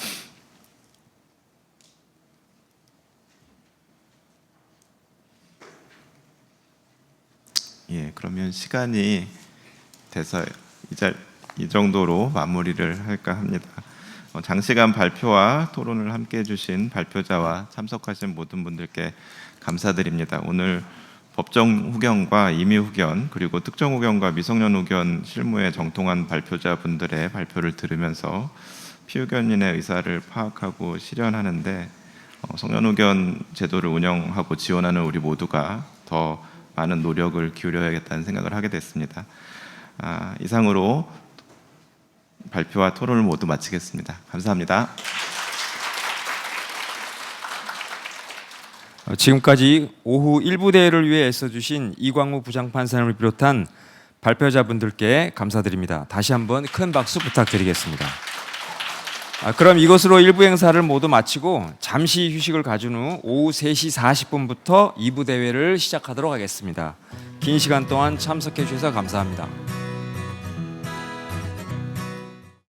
예, 그러면 시간이 돼서 이 정도로 마무리를 할까 합니다. 장시간 발표와 토론을 함께 해주신 발표자와 참석하신 모든 분들께 감사드립니다. 오늘 법정 후견과 임의 후견 그리고 특정 후견과 미성년 후견 실무에 정통한 발표자분들의 발표를 들으면서 피후견인의 의사를 파악하고 실현하는데 성년 후견 제도를 운영하고 지원하는 우리 모두가 더 많은 노력을 기울여야겠다는 생각을 하게 됐습니다. 이상으로 발표와 토론을 모두 마치겠습니다. 감사합니다. 지금까지 오후 1부 대회를 위해 애써주신 이광우 부장판사님을 비롯한 발표자분들께 감사드립니다. 다시 한번 큰 박수 부탁드리겠습니다. 그럼 이것으로 1부 행사를 모두 마치고 잠시 휴식을 가진 후 오후 3시 40분부터 2부 대회를 시작하도록 하겠습니다. 긴 시간 동안 참석해 주셔서 감사합니다.